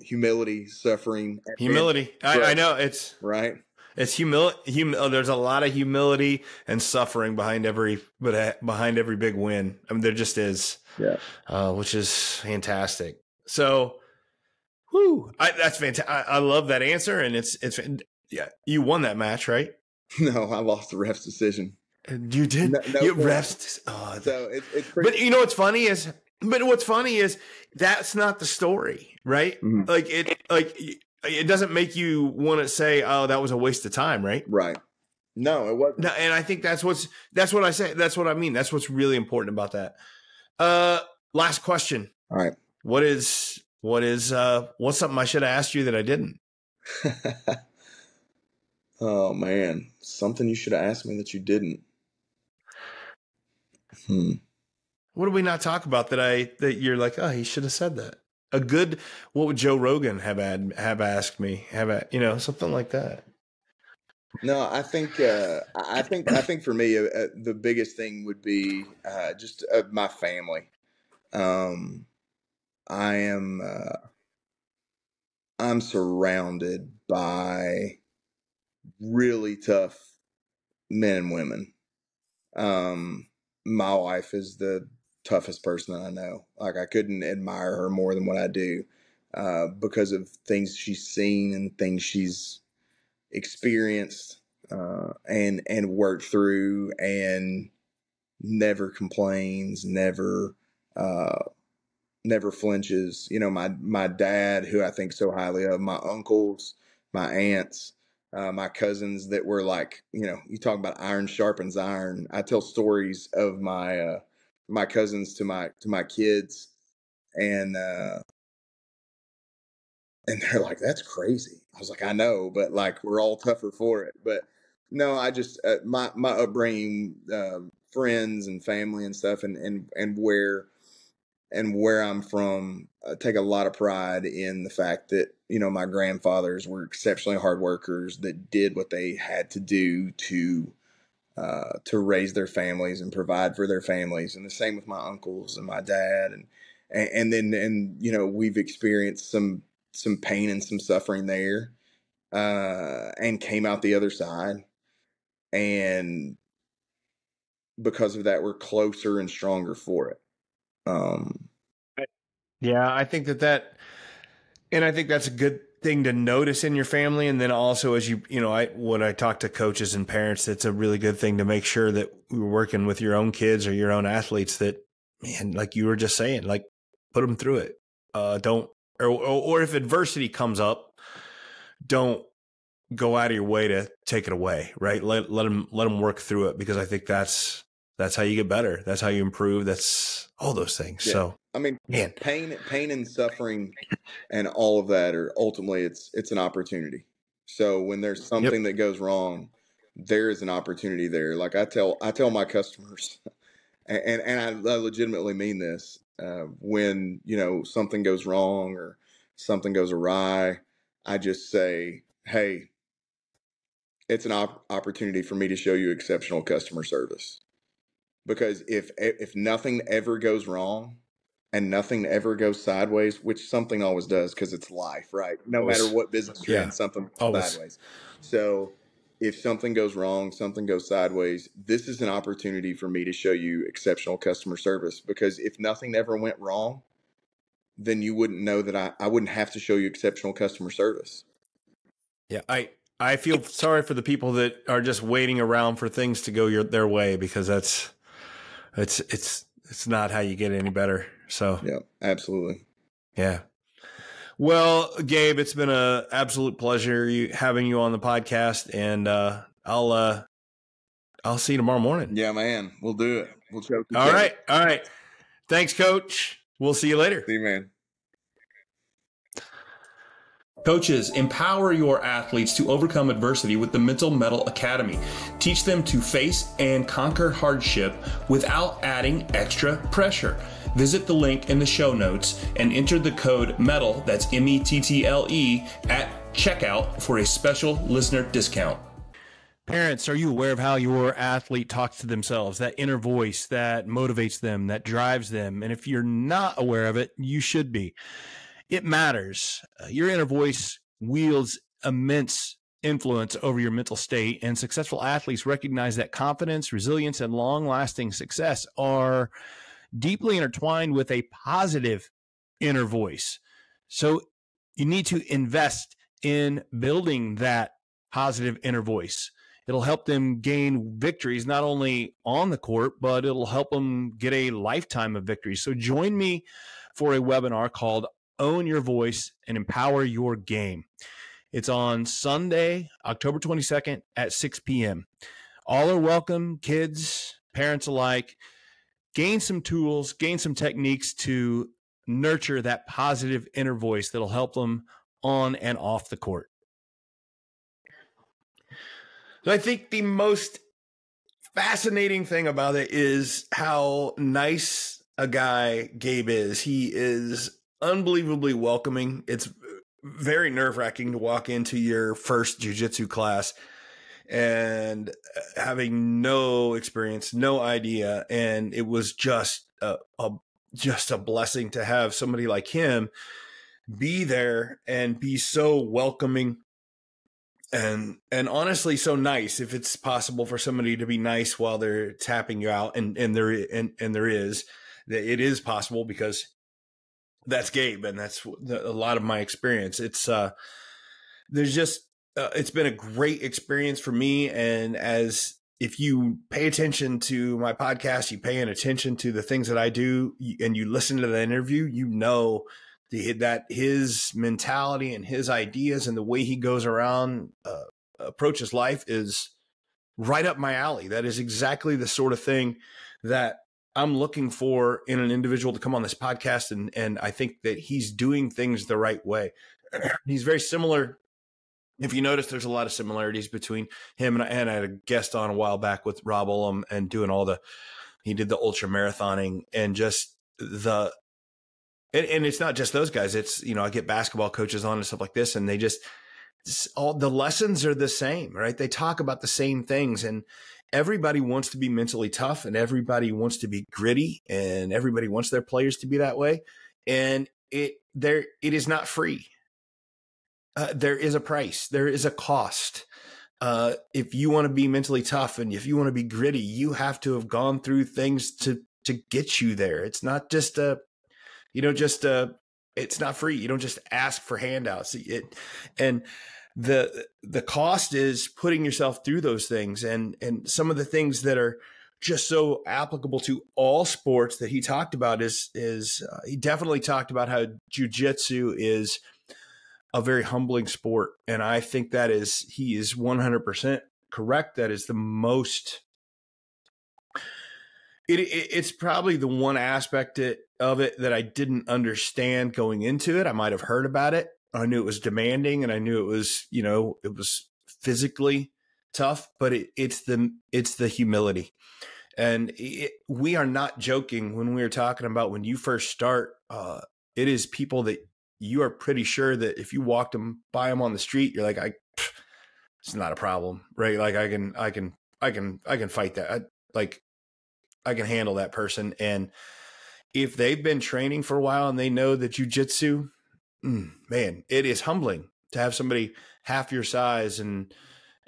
humility, suffering. Humility. I know it's right. It's there's a lot of humility and suffering behind every big win. I mean, there just is, which is fantastic. So, that's fantastic. I love that answer. And it's you won that match, right? No, I lost the ref's decision. You did? No you refs. Oh, so it's pretty. But what's funny is that's not the story, right? Mm-hmm. It doesn't make you want to say, "Oh, that was a waste of time," right? Right. No, it wasn't. No, and I think that's what I say. That's what I mean. That's what's really important about that. Last question. All right. What's something I should have asked you that I didn't? Oh man, something you should have asked me that you didn't. What did we not talk about that you're like, oh, he should have said that? What would Joe Rogan have asked me? Something like that. No, I think for me, the biggest thing would be just my family. I'm surrounded by really tough men and women. My wife is the toughest person that I know. Like I couldn't admire her more than what I do, because of things she's seen and things she's experienced, and worked through, and never complains, never flinches. My dad, who I think so highly of, my uncles, my aunts, my cousins that were like, you talk about iron sharpens iron. I tell stories of my cousins to my kids, and they're like, that's crazy. I was like, I know, but like, we're all tougher for it. But no, I just, my upbringing, friends and family and stuff, and where I'm from, take a lot of pride in the fact that, my grandfathers were exceptionally hard workers that did what they had to do to raise their families and provide for their families. And the same with my uncles and my dad. And then we've experienced some pain and some suffering there, and came out the other side. And because of that, we're closer and stronger for it. Yeah, I think and I think that's a good thing to notice in your family. And then also, as when I talk to coaches and parents, it's a really good thing to make sure that we're working with your own kids or your own athletes that, man, like you were just saying, like put them through it. Or if adversity comes up, don't go out of your way to take it away, right? Let them work through it, because I think that's how you get better. That's how you improve. That's all those things. Yeah. So, I mean, man, pain and suffering and all of that are ultimately it's an opportunity. So when there's something that goes wrong, there is an opportunity there. Like I tell my customers, and I legitimately mean this, when, something goes wrong or something goes awry, I just say, hey, it's an opportunity for me to show you exceptional customer service. Because if nothing ever goes wrong and nothing ever goes sideways, which something always does, because it's life, right? No matter what business you're in, something goes sideways. So if something goes wrong, something goes sideways, this is an opportunity for me to show you exceptional customer service. Because if nothing ever went wrong, then you wouldn't know that I wouldn't have to show you exceptional customer service. Yeah, I feel sorry for the people that are just waiting around for things to go their way, because it's not how you get any better. So yeah, absolutely. Yeah. Well, Gabe, it's been an absolute pleasure having you on the podcast, and I'll see you tomorrow morning. Yeah, man. We'll do it. We'll choke each All other. right. All right. Thanks, Coach. We'll see you later. See you, man. Coaches, empower your athletes to overcome adversity with the Mental Mettle Academy. Teach them to face and conquer hardship without adding extra pressure. Visit the link in the show notes and enter the code METTLE, that's METTLE, at checkout for a special listener discount. Parents, are you aware of how your athlete talks to themselves, that inner voice that motivates them, that drives them? And if you're not aware of it, you should be. It matters. Your inner voice wields immense influence over your mental state, and successful athletes recognize that confidence, resilience, and long-lasting success are deeply intertwined with a positive inner voice. So you need to invest in building that positive inner voice. It'll help them gain victories, not only on the court, but it'll help them get a lifetime of victories. So join me for a webinar called Own Your Voice and Empower Your Game. It's on Sunday, October 22nd at 6 p.m. All are welcome, kids, parents alike. Gain some tools, gain some techniques to nurture that positive inner voice that'll help them on and off the court. So I think the most fascinating thing about it is how nice a guy Gabe is. He is unbelievably welcoming. It's very nerve-wracking to walk into your first jiu-jitsu class and having no experience, no idea. And it was just a blessing to have somebody like him be there and be so welcoming and honestly so nice. If it's possible for somebody to be nice while they're tapping you out, and there is, it is possible, because that's Gabe, and that's a lot of my experience. It's it's been a great experience for me. And as if you pay attention to my podcast, you pay attention to the things that I do, and you listen to the interview, you know that his mentality and his ideas and the way he goes around, approaches life is right up my alley. That is exactly the sort of thing that I'm looking for in an individual to come on this podcast. And I think that he's doing things the right way. He's very similar. If you notice, there's a lot of similarities between him and I had a guest on a while back with Rob Ullum, and he did the ultra marathoning, and just and it's not just those guys. It's, I get basketball coaches on and stuff like this, and they all the lessons are the same, right? They talk about the same things, and everybody wants to be mentally tough, and everybody wants to be gritty, and everybody wants their players to be that way. And it is not free. There is a price. There is a cost. If you want to be mentally tough and if you want to be gritty, you have to have gone through things to get you there. It's not just it's not free. You don't just ask for handouts. And the cost is putting yourself through those things, and some of the things that are just so applicable to all sports that he talked about is he definitely talked about how jiu-jitsu is a very humbling sport. And I think he is 100% correct. That is the most, it's probably the one aspect of it that I didn't understand going into it. I might've heard about it. I knew it was demanding, and I knew it was, it was physically tough, but it's the humility. And we are not joking when we are talking about when you first start, it is people that you are pretty sure that if you walked by them on the street, you're like, it's not a problem, right? Like I can fight that. I can handle that person. And if they've been training for a while and they know that jiu-jitsu, man, it is humbling to have somebody half your size. And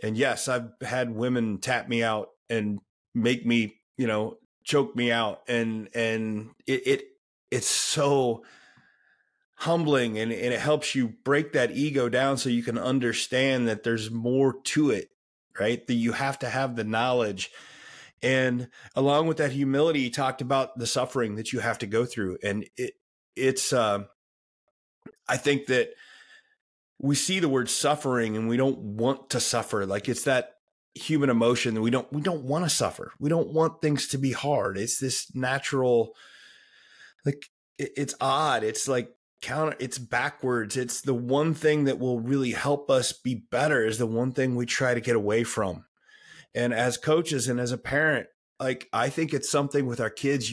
yes, I've had women tap me out and make me, choke me out. And it's so humbling, and it helps you break that ego down so you can understand that there's more to it, right? That you have to have the knowledge. And along with that humility, he talked about the suffering that you have to go through. And it's I think that we see the word suffering and we don't want to suffer. Like it's that human emotion that we don't want to suffer. We don't want things to be hard. It's this natural, like it's odd. It's like it's backwards. It's the one thing that will really help us be better is the one thing we try to get away from. And as coaches and as a parent, like I think it's something with our kids,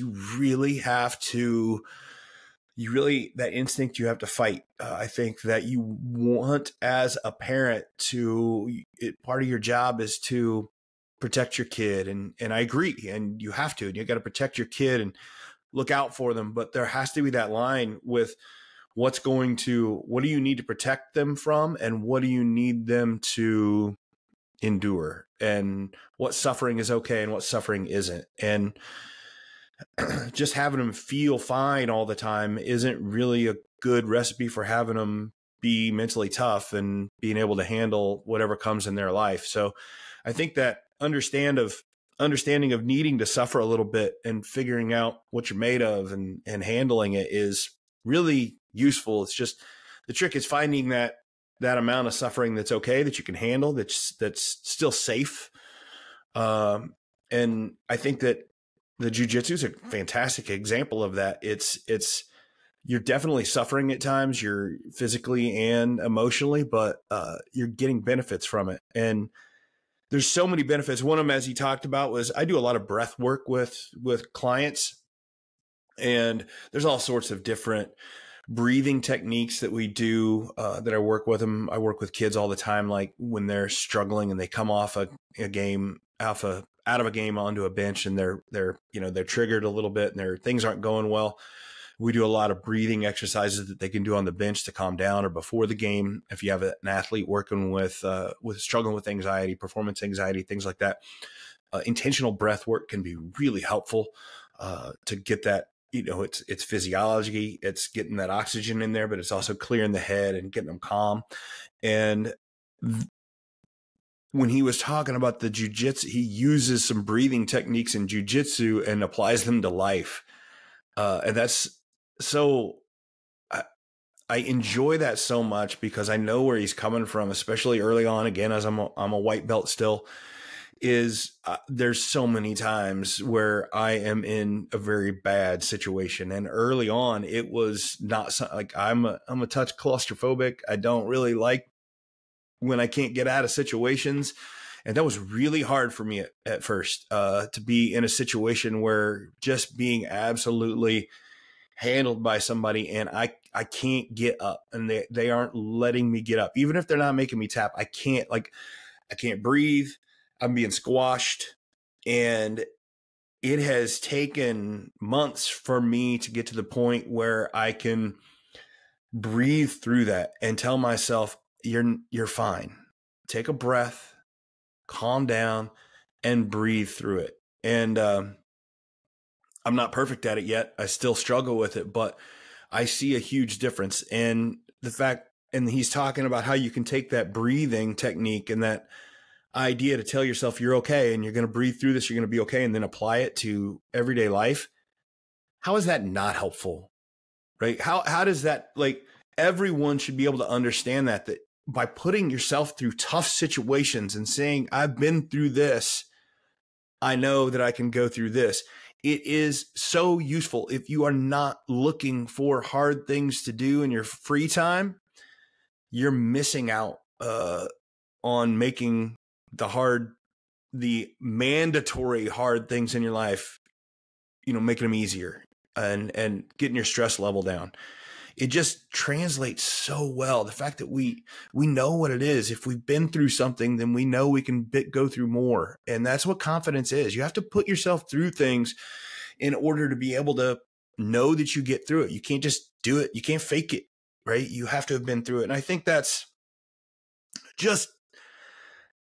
that instinct you have to fight. I think that you want as a parent part of your job is to protect your kid. And I agree. And you have to, and you got to protect your kid and look out for them. But there has to be that line with what do you need to protect them from? And what do you need them to endure? And what suffering is okay and what suffering isn't. And just having them feel fine all the time isn't really a good recipe for having them be mentally tough and being able to handle whatever comes in their life. So I think that understanding of needing to suffer a little bit and figuring out what you're made of and handling it is really useful. It's just the trick is finding that amount of suffering that's okay, that you can handle, that's still safe. And I think that the jiu-jitsu is a fantastic example of that. It's you're definitely suffering at times, you're physically and emotionally, but you're getting benefits from it. And there's so many benefits. One of them, as he talked about, was I do a lot of breath work with clients, and there's all sorts of different breathing techniques that we do that I work with them. I work with kids all the time, like when they're struggling and they come off a game, out of a game onto a bench, and they're triggered a little bit and their things aren't going well. We do a lot of breathing exercises that they can do on the bench to calm down, or before the game. If you have an athlete working with struggling with anxiety, performance anxiety, things like that, intentional breath work can be really helpful to get that. It's physiology, it's getting that oxygen in there, but it's also clearing the head and getting them calm. And when he was talking about the jiu-jitsu, he uses some breathing techniques in jiu-jitsu and applies them to life. And that's so, I enjoy that so much because I know where he's coming from, especially early on. Again, as I'm a white belt still, there's so many times where I am in a very bad situation. And early on, it was not like I'm a touch claustrophobic. I don't really like when I can't get out of situations. And that was really hard for me at first, to be in a situation where just being absolutely handled by somebody and I can't get up, and they aren't letting me get up. Even if they're not making me tap, I can't breathe. I'm being squashed. And it has taken months for me to get to the point where I can breathe through that and tell myself, you're fine. Take a breath, calm down, and breathe through it. And I'm not perfect at it yet. I still struggle with it, but I see a huge difference. And and he's talking about how you can take that breathing technique and that idea to tell yourself you're okay and you're going to breathe through this, you're going to be okay, and then apply it to everyday life. How is that not helpful? Right? How does that, like, everyone should be able to understand that by putting yourself through tough situations and saying, I've been through this, I know that I can go through this. It is so useful. If you are not looking for hard things to do in your free time, you're missing out on making the mandatory hard things in your life, making them easier and getting your stress level down. It just translates so well. The fact that we know what it is. If we've been through something, then we know we can go through more. And that's what confidence is. You have to put yourself through things in order to be able to know that you get through it. You can't just do it. You can't fake it, right? You have to have been through it. And I think that's just,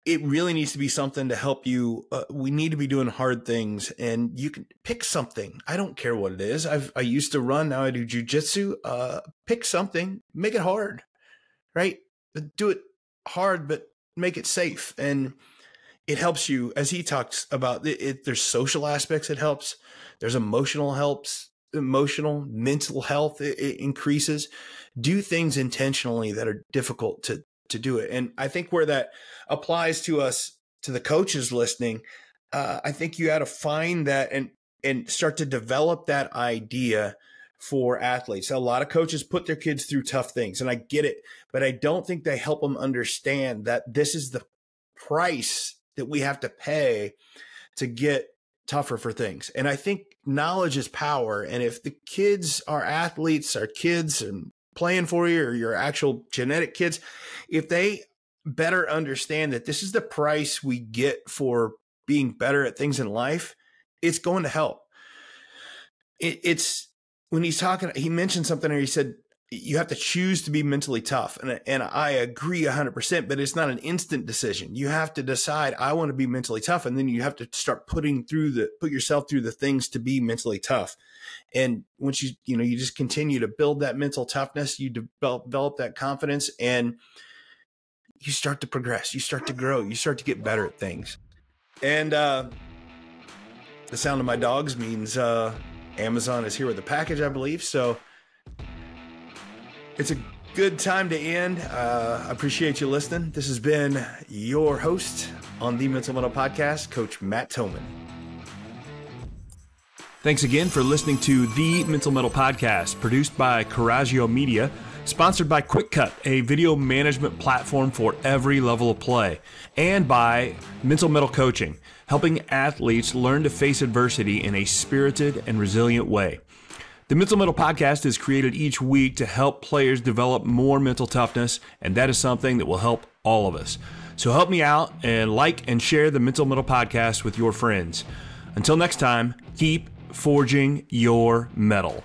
it really needs to be something to help you. We need to be doing hard things, and you can pick something. I don't care what it is. I used to run. Now I do jiu-jitsu. Pick something, make it hard, right? Do it hard, but make it safe. And it helps you, as he talks about it, there's social aspects. It helps. There's emotional helps. emotional, mental health it increases. Do things intentionally that are difficult to do it. And I think where that applies to us, to the coaches listening, I think you got to find that and start to develop that idea for athletes. A lot of coaches put their kids through tough things, and I get it, but I don't think they help them understand that this is the price that we have to pay to get tougher for things. And I think knowledge is power. And if the kids are athletes, are kids and playing for you, or your actual genetic kids, if they better understand that this is the price we get for being better at things in life, it's going to help. It's when he's talking, he mentioned something, or he said, you have to choose to be mentally tough. And I agree 100%, but it's not an instant decision. You have to decide, I want to be mentally tough. And then you have to start put yourself through the things to be mentally tough. And once you just continue to build that mental toughness, you develop that confidence, and you start to progress, you start to grow, you start to get better at things. And the sound of my dogs means Amazon is here with a package, I believe. So it's a good time to end. I appreciate you listening. This has been your host on the Mental Metal Podcast, Coach Matt Thomann. Thanks again for listening to the Mental Metal Podcast, produced by Coraggio Media, sponsored by QuickCut, a video management platform for every level of play, and by Mental Metal Coaching, helping athletes learn to face adversity in a spirited and resilient way. The Mental Metal Podcast is created each week to help players develop more mental toughness, and that is something that will help all of us. So help me out and like and share the Mental Metal Podcast with your friends. Until next time, keep forging your metal.